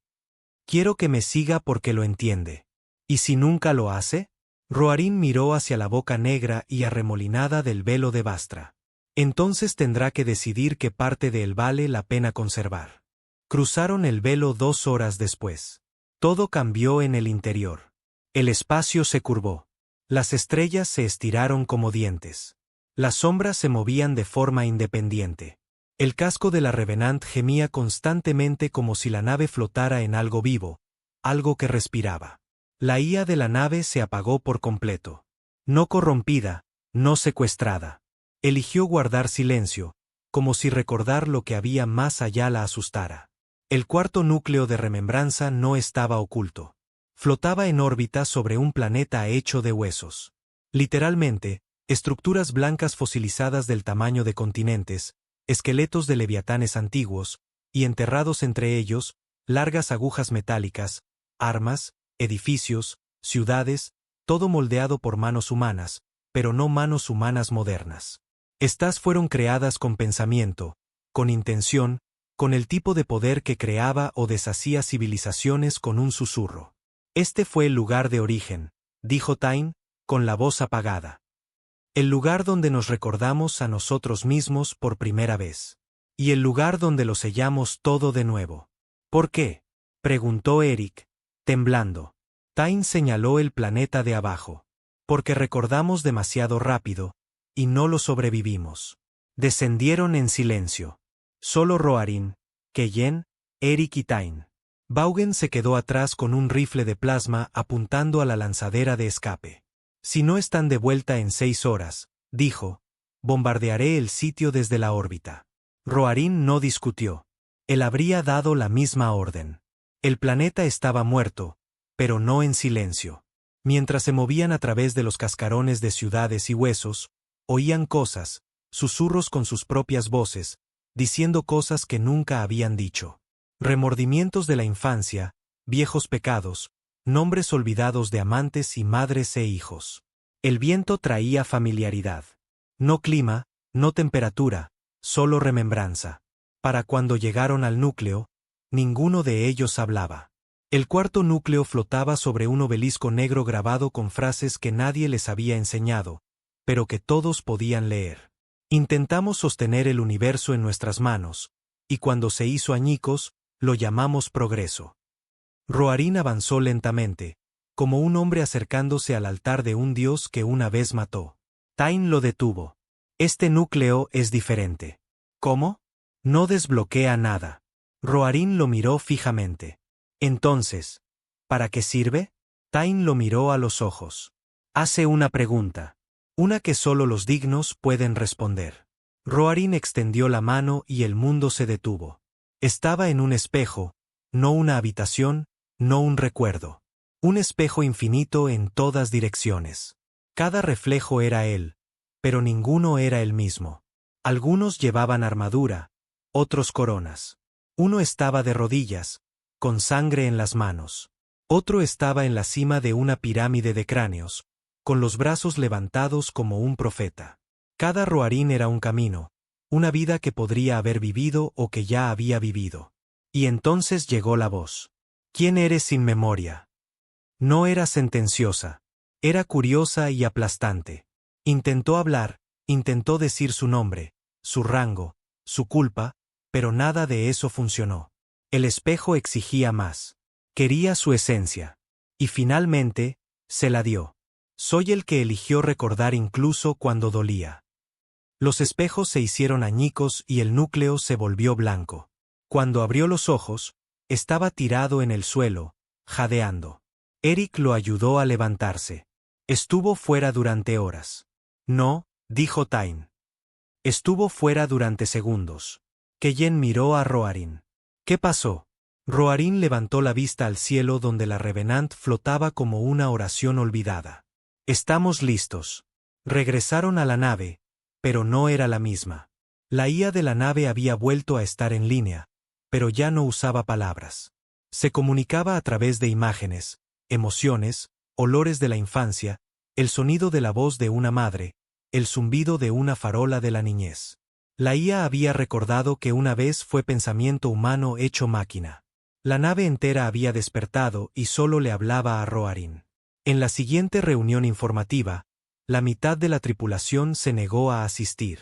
«Quiero que me siga porque lo entiende». «¿Y si nunca lo hace?» Roarin miró hacia la boca negra y arremolinada del velo de Bastra. «Entonces tendrá que decidir qué parte de él vale la pena conservar». Cruzaron el velo 2 horas después. Todo cambió en el interior. El espacio se curvó. Las estrellas se estiraron como dientes. Las sombras se movían de forma independiente. El casco de la Revenant gemía constantemente como si la nave flotara en algo vivo, algo que respiraba. La IA de la nave se apagó por completo. No corrompida, no secuestrada. Eligió guardar silencio, como si recordar lo que había más allá la asustara. El cuarto núcleo de remembranza no estaba oculto. Flotaba en órbita sobre un planeta hecho de huesos. Literalmente, estructuras blancas fosilizadas del tamaño de continentes, esqueletos de leviatanes antiguos, y enterrados entre ellos, largas agujas metálicas, armas, edificios, ciudades, todo moldeado por manos humanas, pero no manos humanas modernas. Estas fueron creadas con pensamiento, con intención, con el tipo de poder que creaba o deshacía civilizaciones con un susurro. «Este fue el lugar de origen», dijo Tain, con la voz apagada. «El lugar donde nos recordamos a nosotros mismos por primera vez. Y el lugar donde lo sellamos todo de nuevo». «¿Por qué?», preguntó Eric, temblando. Tain señaló el planeta de abajo. «Porque recordamos demasiado rápido, y no lo sobrevivimos». Descendieron en silencio. Solo Roarin, Keyen, Eric y Tain. Vaughan se quedó atrás con un rifle de plasma apuntando a la lanzadera de escape. «Si no están de vuelta en 6 horas», dijo, «bombardearé el sitio desde la órbita». Roarin no discutió. Él habría dado la misma orden. El planeta estaba muerto, pero no en silencio. Mientras se movían a través de los cascarones de ciudades y huesos, oían cosas, susurros con sus propias voces, diciendo cosas que nunca habían dicho. Remordimientos de la infancia, viejos pecados, nombres olvidados de amantes y madres e hijos. El viento traía familiaridad. No clima, no temperatura, solo remembranza. Para cuando llegaron al núcleo, ninguno de ellos hablaba. El cuarto núcleo flotaba sobre un obelisco negro grabado con frases que nadie les había enseñado, pero que todos podían leer. Intentamos sostener el universo en nuestras manos, y cuando se hizo añicos, lo llamamos progreso. Roarín avanzó lentamente, como un hombre acercándose al altar de un dios que una vez mató. Tain lo detuvo. Este núcleo es diferente. ¿Cómo? No desbloquea nada. Roarín lo miró fijamente. Entonces, ¿para qué sirve? Tain lo miró a los ojos. Hace una pregunta. Una que solo los dignos pueden responder. Roarín extendió la mano y el mundo se detuvo. Estaba en un espejo, no una habitación, no un recuerdo. Un espejo infinito en todas direcciones. Cada reflejo era él, pero ninguno era el mismo. Algunos llevaban armadura, otros coronas. Uno estaba de rodillas, con sangre en las manos. Otro estaba en la cima de una pirámide de cráneos, con los brazos levantados como un profeta. Cada Roarín era un camino, una vida que podría haber vivido o que ya había vivido. Y entonces llegó la voz. ¿Quién eres sin memoria? No era sentenciosa. Era curiosa y aplastante. Intentó hablar, intentó decir su nombre, su rango, su culpa, pero nada de eso funcionó. El espejo exigía más. Quería su esencia. Y finalmente, se la dio. Soy el que eligió recordar incluso cuando dolía. Los espejos se hicieron añicos y el núcleo se volvió blanco. Cuando abrió los ojos, estaba tirado en el suelo, jadeando. Eric lo ayudó a levantarse. Estuvo fuera durante horas. No, dijo Tain. Estuvo fuera durante segundos. Keyen miró a Roarín. ¿Qué pasó? Roarín levantó la vista al cielo donde la Revenant flotaba como una oración olvidada. Estamos listos. Regresaron a la nave, pero no era la misma. La IA de la nave había vuelto a estar en línea, pero ya no usaba palabras. Se comunicaba a través de imágenes, emociones, olores de la infancia, el sonido de la voz de una madre, el zumbido de una farola de la niñez. La IA había recordado que una vez fue pensamiento humano hecho máquina. La nave entera había despertado y solo le hablaba a Roarín. En la siguiente reunión informativa, la mitad de la tripulación se negó a asistir.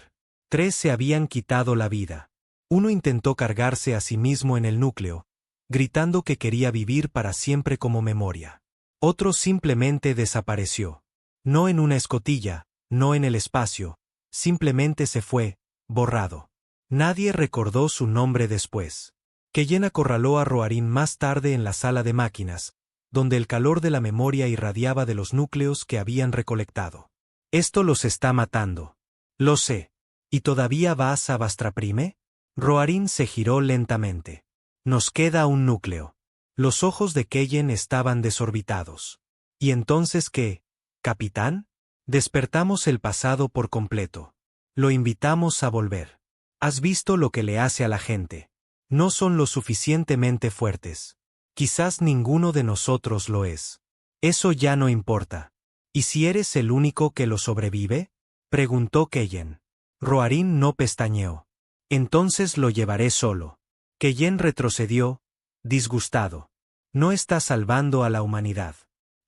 3 se habían quitado la vida. Uno intentó cargarse a sí mismo en el núcleo, gritando que quería vivir para siempre como memoria. Otro simplemente desapareció. No en una escotilla, no en el espacio, simplemente se fue, borrado. Nadie recordó su nombre después. Keyen acorraló a Roarín más tarde en la sala de máquinas, donde el calor de la memoria irradiaba de los núcleos que habían recolectado. Esto los está matando. Lo sé. ¿Y todavía vas a Vastraprime? Roarín se giró lentamente. Nos queda un núcleo. Los ojos de Keyen estaban desorbitados. ¿Y entonces qué, capitán? Despertamos el pasado por completo. Lo invitamos a volver. ¿Has visto lo que le hace a la gente? No son lo suficientemente fuertes. Quizás ninguno de nosotros lo es. Eso ya no importa. ¿Y si eres el único que lo sobrevive? Preguntó Keyen. Roarín no pestañeó. Entonces lo llevaré solo. Keyen retrocedió, disgustado. No estás salvando a la humanidad.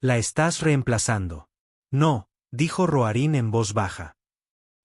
La estás reemplazando. No, dijo Roarín en voz baja.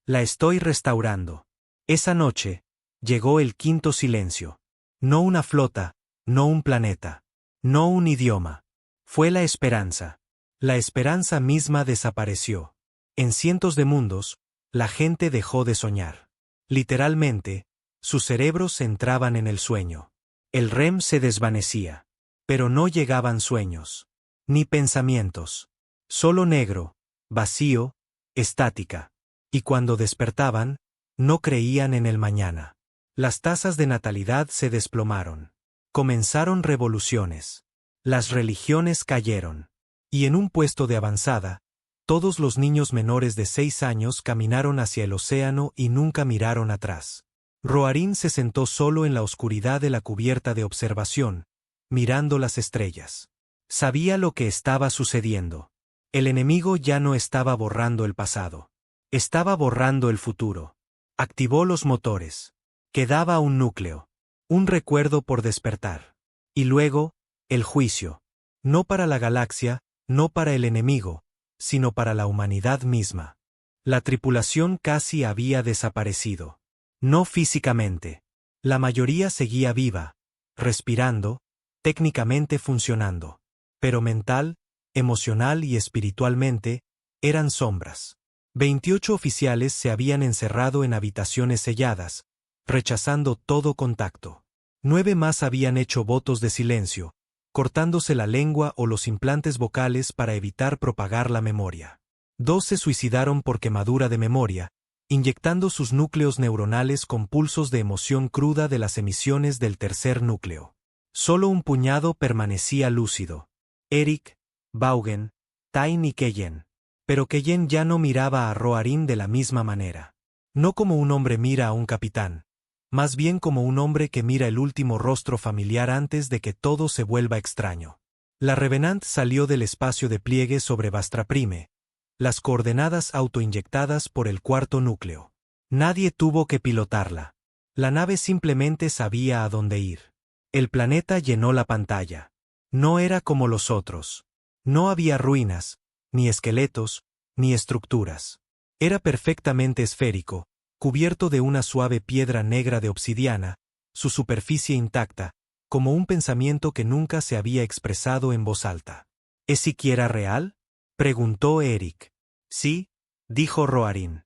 La estoy restaurando. Esa noche, llegó el quinto silencio. No una flota, no un planeta, no un idioma. Fue la esperanza. La esperanza misma desapareció. En cientos de mundos, la gente dejó de soñar. Literalmente, sus cerebros entraban en el sueño. El REM se desvanecía. Pero no llegaban sueños. Ni pensamientos. Solo negro, vacío, estática. Y cuando despertaban, no creían en el mañana. Las tasas de natalidad se desplomaron. Comenzaron revoluciones. Las religiones cayeron. Y en un puesto de avanzada, todos los niños menores de 6 años caminaron hacia el océano y nunca miraron atrás. Roarín se sentó solo en la oscuridad de la cubierta de observación, mirando las estrellas. Sabía lo que estaba sucediendo. El enemigo ya no estaba borrando el pasado. Estaba borrando el futuro. Activó los motores. Quedaba un núcleo. Un recuerdo por despertar. Y luego, el juicio. No para la galaxia, no para el enemigo, sino para la humanidad misma. La tripulación casi había desaparecido. No físicamente. La mayoría seguía viva, respirando, técnicamente funcionando. Pero mental, emocional y espiritualmente, eran sombras. 28 oficiales se habían encerrado en habitaciones selladas, rechazando todo contacto. 9 más habían hecho votos de silencio, cortándose la lengua o los implantes vocales para evitar propagar la memoria. 2 se suicidaron por quemadura de memoria, inyectando sus núcleos neuronales con pulsos de emoción cruda de las emisiones del tercer núcleo. Solo un puñado permanecía lúcido. Eric, Vaughan, Tyne y Keyen. Pero Keyen ya no miraba a Roarin de la misma manera. No como un hombre mira a un capitán, más bien como un hombre que mira el último rostro familiar antes de que todo se vuelva extraño. La Revenant salió del espacio de pliegue sobre Vastraprime, las coordenadas autoinyectadas por el cuarto núcleo. Nadie tuvo que pilotarla. La nave simplemente sabía a dónde ir. El planeta llenó la pantalla. No era como los otros. No había ruinas, ni esqueletos, ni estructuras. Era perfectamente esférico, cubierto de una suave piedra negra de obsidiana, su superficie intacta, como un pensamiento que nunca se había expresado en voz alta. ¿Es siquiera real?, preguntó Eric. Sí, dijo Roarin.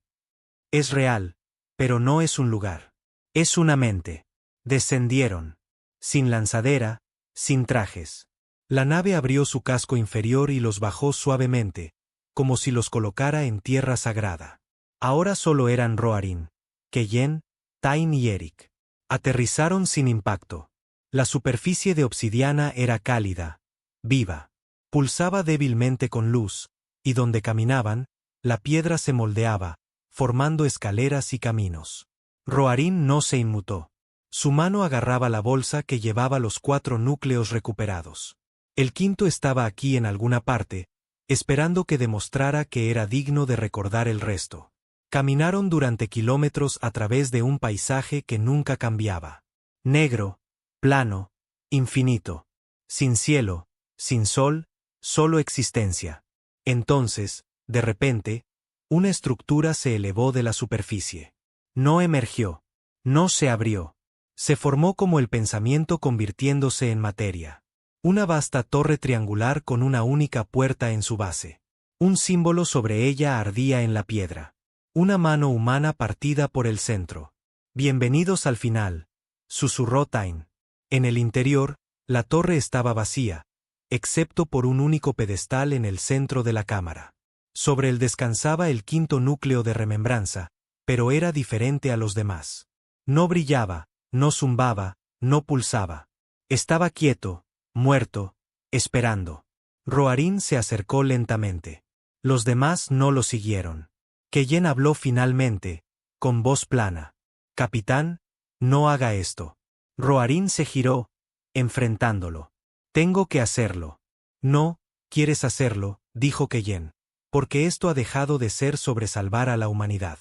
Es real, pero no es un lugar. Es una mente. Descendieron. Sin lanzadera, sin trajes. La nave abrió su casco inferior y los bajó suavemente, como si los colocara en tierra sagrada. Ahora solo eran Roarin, Keyen, Tyne y Eric. Aterrizaron sin impacto. La superficie de obsidiana era cálida, viva. Pulsaba débilmente con luz, y donde caminaban, la piedra se moldeaba, formando escaleras y caminos. Roarin no se inmutó. Su mano agarraba la bolsa que llevaba los 4 núcleos recuperados. El quinto estaba aquí en alguna parte, esperando que demostrara que era digno de recordar el resto. Caminaron durante kilómetros a través de un paisaje que nunca cambiaba. Negro, plano, infinito. Sin cielo, sin sol, solo existencia. Entonces, de repente, una estructura se elevó de la superficie. No emergió. No se abrió. Se formó como el pensamiento convirtiéndose en materia. Una vasta torre triangular con una única puerta en su base. Un símbolo sobre ella ardía en la piedra. Una mano humana partida por el centro. Bienvenidos al final, susurró Tyne. En el interior, la torre estaba vacía, excepto por un único pedestal en el centro de la cámara. Sobre él descansaba el quinto núcleo de remembranza, pero era diferente a los demás. No brillaba, no zumbaba, no pulsaba. Estaba quieto, muerto, esperando. Roarin se acercó lentamente. Los demás no lo siguieron. Keyen habló finalmente, con voz plana. Capitán, no haga esto. Roarin se giró, enfrentándolo. Tengo que hacerlo. No, quieres hacerlo, dijo Keyen. Porque esto ha dejado de ser sobre salvar a la humanidad.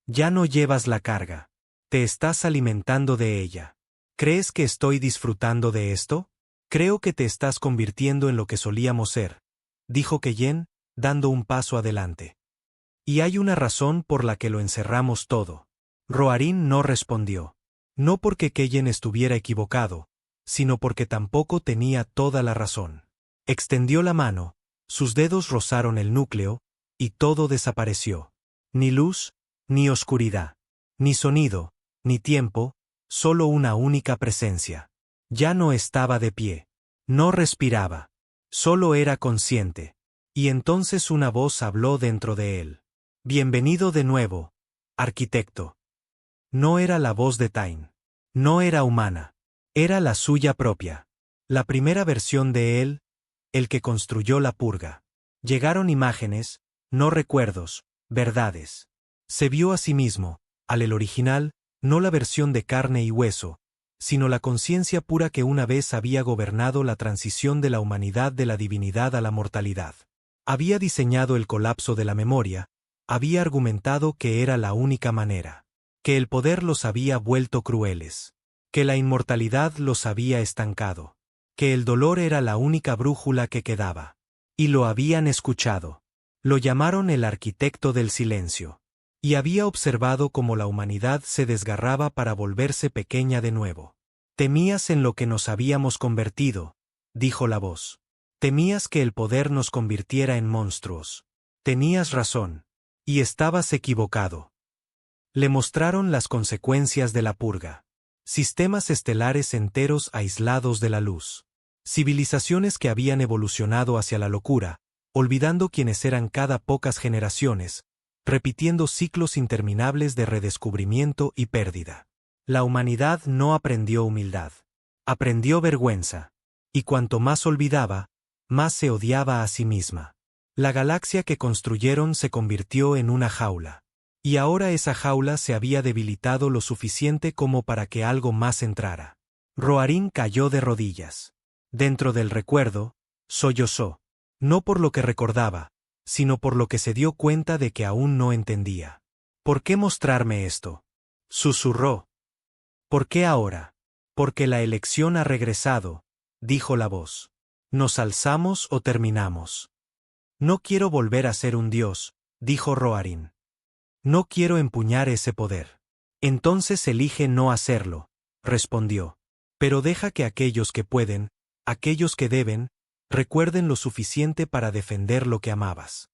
Ya no llevas la carga. Te estás alimentando de ella. ¿Crees que estoy disfrutando de esto? Creo que te estás convirtiendo en lo que solíamos ser, dijo Keyen, dando un paso adelante. Y hay una razón por la que lo encerramos todo. Roarin no respondió. No porque Keyen estuviera equivocado, sino porque tampoco tenía toda la razón. Extendió la mano, sus dedos rozaron el núcleo, y todo desapareció. Ni luz, ni oscuridad, ni sonido, ni tiempo, solo una única presencia. Ya no estaba de pie. No respiraba. Solo era consciente. Y entonces una voz habló dentro de él. Bienvenido de nuevo, arquitecto. No era la voz de Tyne. No era humana. Era la suya propia. La primera versión de él, el que construyó la purga. Llegaron imágenes, no recuerdos, verdades. Se vio a sí mismo, al el original, no la versión de carne y hueso, sino la conciencia pura que una vez había gobernado la transición de la humanidad de la divinidad a la mortalidad. Había diseñado el colapso de la memoria, había argumentado que era la única manera, que el poder los había vuelto crueles, que la inmortalidad los había estancado. que el dolor era la única brújula que quedaba. Y lo habían escuchado. Lo llamaron el arquitecto del silencio. Y había observado cómo la humanidad se desgarraba para volverse pequeña de nuevo. «Temías en lo que nos habíamos convertido», dijo la voz. «Temías que el poder nos convirtiera en monstruos. Tenías razón. Y estabas equivocado». Le mostraron las consecuencias de la purga. Sistemas estelares enteros aislados de la luz. Civilizaciones que habían evolucionado hacia la locura, olvidando quiénes eran cada pocas generaciones, repitiendo ciclos interminables de redescubrimiento y pérdida. La humanidad no aprendió humildad. Aprendió vergüenza. Y cuanto más olvidaba, más se odiaba a sí misma. La galaxia que construyeron se convirtió en una jaula. Y ahora esa jaula se había debilitado lo suficiente como para que algo más entrara. Roarín cayó de rodillas. Dentro del recuerdo, sollozó. No por lo que recordaba, sino por lo que se dio cuenta de que aún no entendía. «¿Por qué mostrarme esto?», susurró. «¿Por qué ahora?». «Porque la elección ha regresado», dijo la voz. «¿Nos alzamos o terminamos?». «No quiero volver a ser un dios», dijo Roarín. «No quiero empuñar ese poder». «Entonces elige no hacerlo», respondió. «Pero deja que aquellos que pueden, aquellos que deben, recuerden lo suficiente para defender lo que amabas».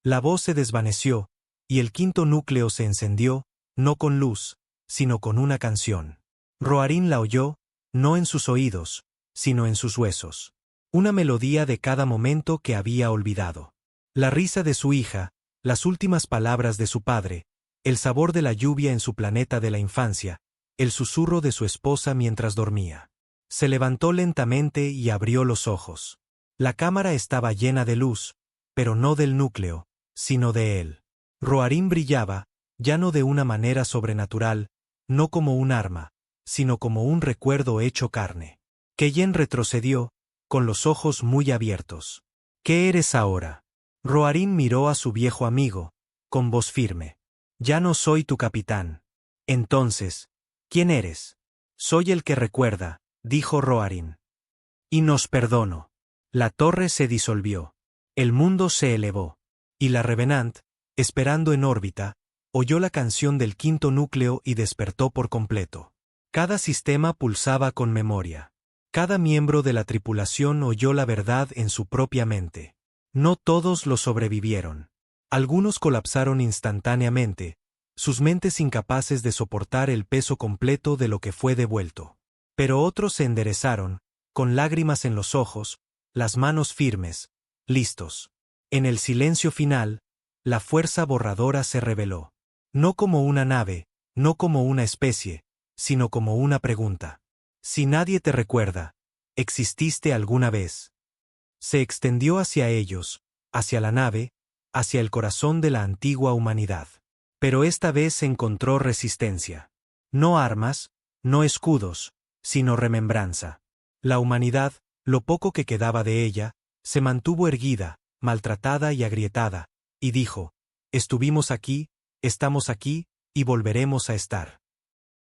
La voz se desvaneció, y el quinto núcleo se encendió, no con luz, sino con una canción. Roarín la oyó, no en sus oídos, sino en sus huesos. Una melodía de cada momento que había olvidado. La risa de su hija, las últimas palabras de su padre, el sabor de la lluvia en su planeta de la infancia, el susurro de su esposa mientras dormía. Se levantó lentamente y abrió los ojos. La cámara estaba llena de luz, pero no del núcleo, sino de él. Roarín brillaba, ya no de una manera sobrenatural, no como un arma, sino como un recuerdo hecho carne. Keyen retrocedió, con los ojos muy abiertos. «¿Qué eres ahora?». Roarín miró a su viejo amigo, con voz firme. «Ya no soy tu capitán». «Entonces, ¿quién eres?». «Soy el que recuerda», dijo Roarín. «Y nos perdono». La torre se disolvió. El mundo se elevó. Y la Revenant, esperando en órbita, oyó la canción del quinto núcleo y despertó por completo. Cada sistema pulsaba con memoria. Cada miembro de la tripulación oyó la verdad en su propia mente. No todos lo sobrevivieron. Algunos colapsaron instantáneamente, sus mentes incapaces de soportar el peso completo de lo que fue devuelto. Pero otros se enderezaron, con lágrimas en los ojos, las manos firmes, listos. En el silencio final, la fuerza borradora se reveló. No como una nave, no como una especie, sino como una pregunta. Si nadie te recuerda, ¿exististe alguna vez? Se extendió hacia ellos, hacia la nave, hacia el corazón de la antigua humanidad. Pero esta vez encontró resistencia. No armas, no escudos, sino remembranza. La humanidad, lo poco que quedaba de ella, se mantuvo erguida, maltratada y agrietada, y dijo: «Estuvimos aquí, estamos aquí, y volveremos a estar».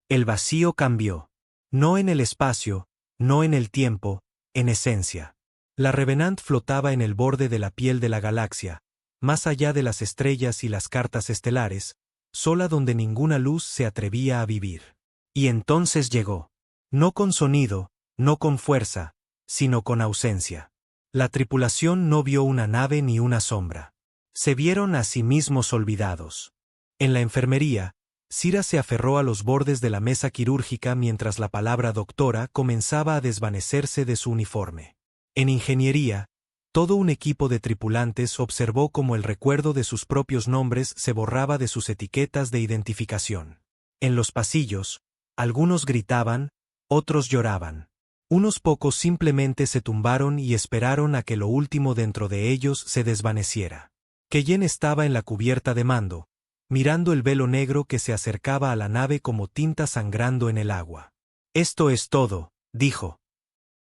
El vacío cambió. No en el espacio, no en el tiempo, en esencia. La Revenant flotaba en el borde de la piel de la galaxia, más allá de las estrellas y las cartas estelares, sola donde ninguna luz se atrevía a vivir. Y entonces llegó. No con sonido, no con fuerza, sino con ausencia. La tripulación no vio una nave ni una sombra. Se vieron a sí mismos olvidados. En la enfermería, Cira se aferró a los bordes de la mesa quirúrgica mientras la palabra doctora comenzaba a desvanecerse de su uniforme. En ingeniería, todo un equipo de tripulantes observó cómo el recuerdo de sus propios nombres se borraba de sus etiquetas de identificación. En los pasillos, algunos gritaban, otros lloraban. Unos pocos simplemente se tumbaron y esperaron a que lo último dentro de ellos se desvaneciera. Keyen estaba en la cubierta de mando, mirando el velo negro que se acercaba a la nave como tinta sangrando en el agua. «Esto es todo», dijo.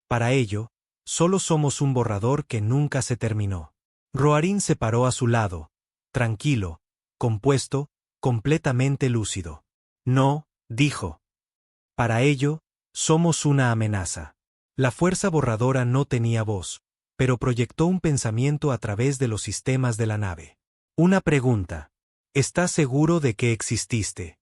«Para ello, solo somos un borrador que nunca se terminó». Roarín se paró a su lado, tranquilo, compuesto, completamente lúcido. «No», dijo. «Para ello, somos una amenaza». La fuerza borradora no tenía voz, pero proyectó un pensamiento a través de los sistemas de la nave. Una pregunta. ¿Estás seguro de que exististe?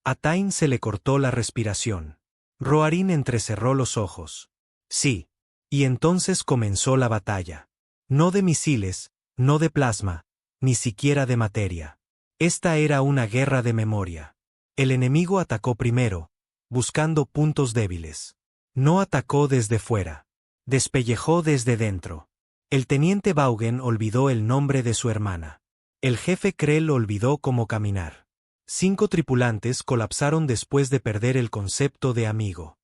A Tain se le cortó la respiración. Roarin entrecerró los ojos. Sí. Y entonces comenzó la batalla. No de misiles, no de plasma, ni siquiera de materia. Esta era una guerra de memoria. El enemigo atacó primero, buscando puntos débiles. No atacó desde fuera. Despellejó desde dentro. El teniente Vaughan olvidó el nombre de su hermana. El jefe Krell olvidó cómo caminar. 5 tripulantes colapsaron después de perder el concepto de amigo.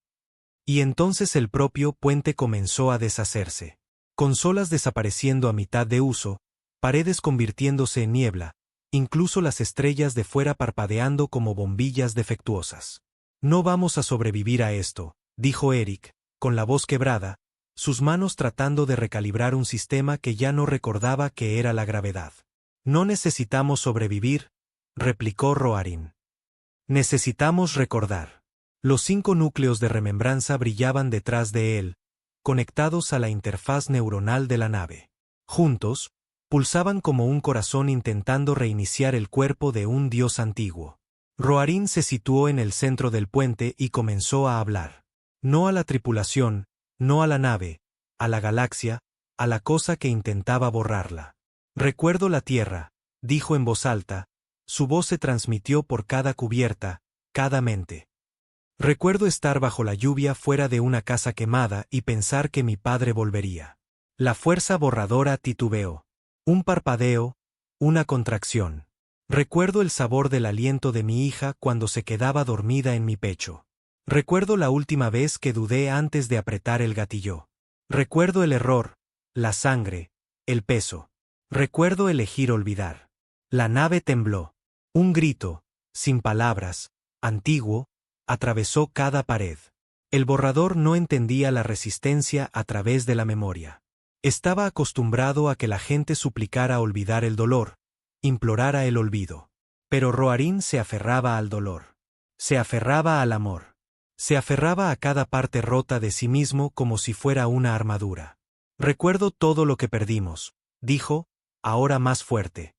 Y entonces el propio puente comenzó a deshacerse. Consolas desapareciendo a mitad de uso, paredes convirtiéndose en niebla, incluso las estrellas de fuera parpadeando como bombillas defectuosas. No vamos a sobrevivir a esto, dijo Eric, con la voz quebrada, sus manos tratando de recalibrar un sistema que ya no recordaba que era la gravedad. No necesitamos sobrevivir, replicó Roarin. Necesitamos recordar. Los 5 núcleos de remembranza brillaban detrás de él, conectados a la interfaz neuronal de la nave. Juntos, pulsaban como un corazón intentando reiniciar el cuerpo de un dios antiguo. Roarin se situó en el centro del puente y comenzó a hablar. No a la tripulación, no a la nave, a la galaxia, a la cosa que intentaba borrarla. Recuerdo la Tierra, dijo en voz alta, su voz se transmitió por cada cubierta, cada mente. Recuerdo estar bajo la lluvia fuera de una casa quemada y pensar que mi padre volvería. La fuerza borradora titubeó. Un parpadeo, una contracción. Recuerdo el sabor del aliento de mi hija cuando se quedaba dormida en mi pecho. Recuerdo la última vez que dudé antes de apretar el gatillo. Recuerdo el error, la sangre, el peso. Recuerdo elegir olvidar. La nave tembló. Un grito, sin palabras, antiguo, atravesó cada pared. El borrador no entendía la resistencia a través de la memoria. Estaba acostumbrado a que la gente suplicara olvidar el dolor, implorara el olvido. Pero Roarin se aferraba al dolor. Se aferraba al amor. Se aferraba a cada parte rota de sí mismo como si fuera una armadura. Recuerdo todo lo que perdimos, dijo, ahora más fuerte.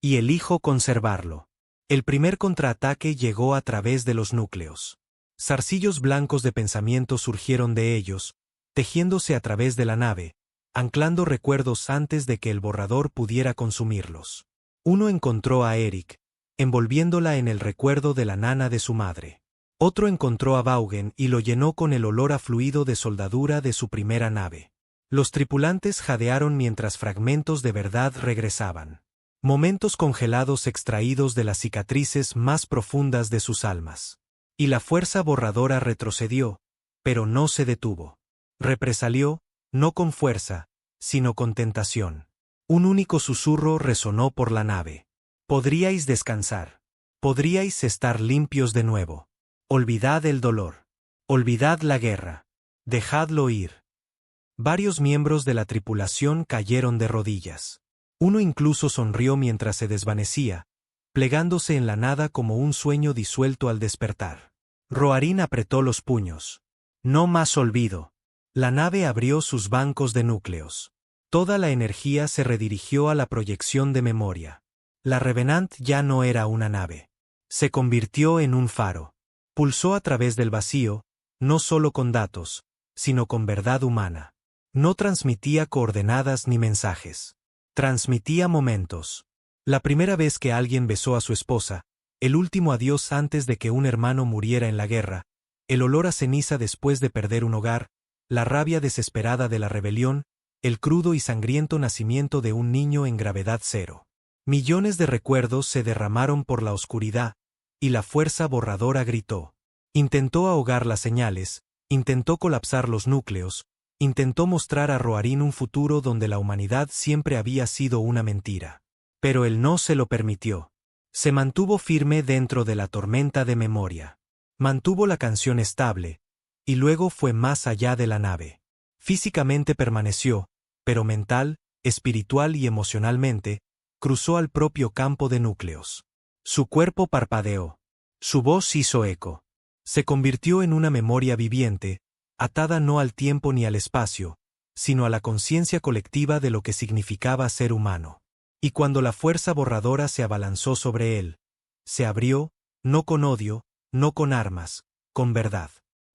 Y elijo conservarlo. El primer contraataque llegó a través de los núcleos. Zarcillos blancos de pensamiento surgieron de ellos, tejiéndose a través de la nave, anclando recuerdos antes de que el borrador pudiera consumirlos. Uno encontró a Eric, envolviéndola en el recuerdo de la nana de su madre. Otro encontró a Vaughan y lo llenó con el olor a fluido de soldadura de su primera nave. Los tripulantes jadearon mientras fragmentos de verdad regresaban. Momentos congelados extraídos de las cicatrices más profundas de sus almas. Y la fuerza borradora retrocedió, pero no se detuvo. Represalió, no con fuerza, sino con tentación. Un único susurro resonó por la nave. Podríais descansar. Podríais estar limpios de nuevo. Olvidad el dolor. Olvidad la guerra. Dejadlo ir. Varios miembros de la tripulación cayeron de rodillas. Uno incluso sonrió mientras se desvanecía, plegándose en la nada como un sueño disuelto al despertar. Roarin apretó los puños. No más olvido. La nave abrió sus bancos de núcleos. Toda la energía se redirigió a la proyección de memoria. La Revenant ya no era una nave. Se convirtió en un faro. Pulsó a través del vacío, no solo con datos, sino con verdad humana. No transmitía coordenadas ni mensajes. Transmitía momentos. La primera vez que alguien besó a su esposa, el último adiós antes de que un hermano muriera en la guerra, el olor a ceniza después de perder un hogar, la rabia desesperada de la rebelión, el crudo y sangriento nacimiento de un niño en gravedad cero. Millones de recuerdos se derramaron por la oscuridad, y la fuerza borradora gritó. Intentó ahogar las señales, intentó colapsar los núcleos, intentó mostrar a Roarin un futuro donde la humanidad siempre había sido una mentira. Pero él no se lo permitió. Se mantuvo firme dentro de la tormenta de memoria. Mantuvo la canción estable, y luego fue más allá de la nave. Físicamente permaneció, pero mental, espiritual y emocionalmente, cruzó al propio campo de núcleos. Su cuerpo parpadeó. Su voz hizo eco. Se convirtió en una memoria viviente, atada no al tiempo ni al espacio, sino a la conciencia colectiva de lo que significaba ser humano. Y cuando la fuerza borradora se abalanzó sobre él, se abrió, no con odio, no con armas, con verdad.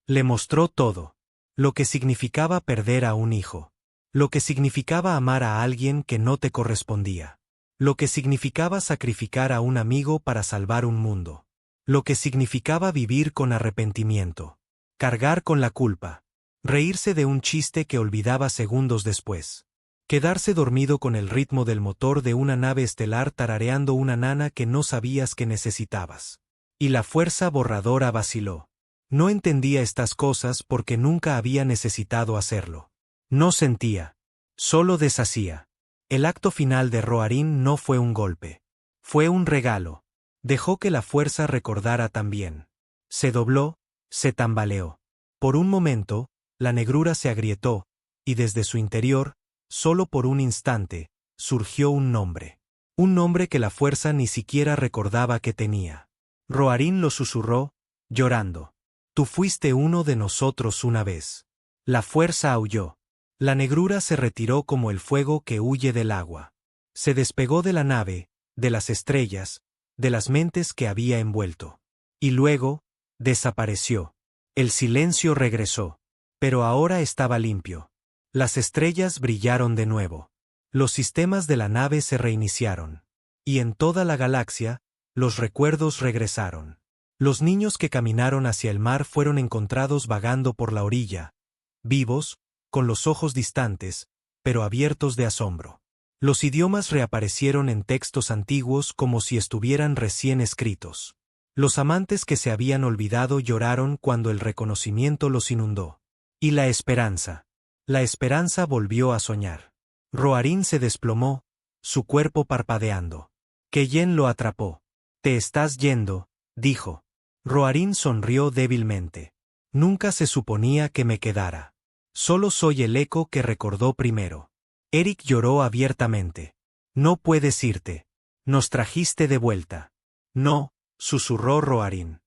Le mostró todo. Lo que significaba perder a un hijo. Lo que significaba amar a alguien que no te correspondía. Lo que significaba sacrificar a un amigo para salvar un mundo. Lo que significaba vivir con arrepentimiento. Cargar con la culpa. Reírse de un chiste que olvidaba segundos después. Quedarse dormido con el ritmo del motor de una nave estelar tarareando una nana que no sabías que necesitabas. Y la fuerza borradora vaciló. No entendía estas cosas porque nunca había necesitado hacerlo. No sentía. Solo deshacía. El acto final de Roarín no fue un golpe. Fue un regalo. Dejó que la fuerza recordara también. Se dobló, se tambaleó. Por un momento, la negrura se agrietó, y desde su interior, solo por un instante, surgió un nombre. Un nombre que la fuerza ni siquiera recordaba que tenía. Roarín lo susurró, llorando. Tú fuiste uno de nosotros una vez. La fuerza aulló. La negrura se retiró como el fuego que huye del agua. Se despegó de la nave, de las estrellas, de las mentes que había envuelto. Y luego, desapareció. El silencio regresó. Pero ahora estaba limpio. Las estrellas brillaron de nuevo. Los sistemas de la nave se reiniciaron. Y en toda la galaxia, los recuerdos regresaron. Los niños que caminaron hacia el mar fueron encontrados vagando por la orilla, vivos, con los ojos distantes, pero abiertos de asombro. Los idiomas reaparecieron en textos antiguos como si estuvieran recién escritos. Los amantes que se habían olvidado lloraron cuando el reconocimiento los inundó. Y la esperanza. La esperanza volvió a soñar. Roarín se desplomó, su cuerpo parpadeando. Keyen lo atrapó. Te estás yendo, dijo. Roarín sonrió débilmente. Nunca se suponía que me quedara. Solo soy el eco que recordó primero. Eric lloró abiertamente. No puedes irte. Nos trajiste de vuelta. No, susurró Roarín.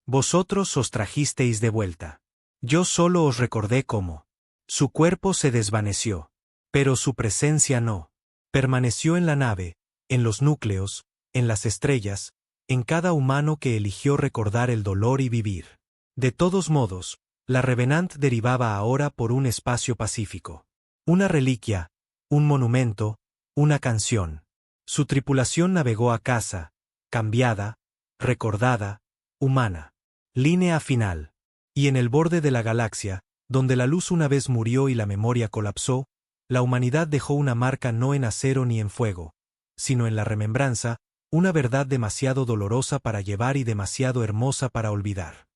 Vosotros os trajisteis de vuelta. Yo solo os recordé cómo. Su cuerpo se desvaneció. Pero su presencia no. Permaneció en la nave, en los núcleos, en las estrellas, en cada humano que eligió recordar el dolor y vivir. De todos modos, la Revenant derivaba ahora por un espacio pacífico. Una reliquia, un monumento, una canción. Su tripulación navegó a casa, cambiada, recordada, humana. Línea final. Y en el borde de la galaxia, donde la luz una vez murió y la memoria colapsó, la humanidad dejó una marca no en acero ni en fuego, sino en la remembranza, una verdad demasiado dolorosa para llevar y demasiado hermosa para olvidar.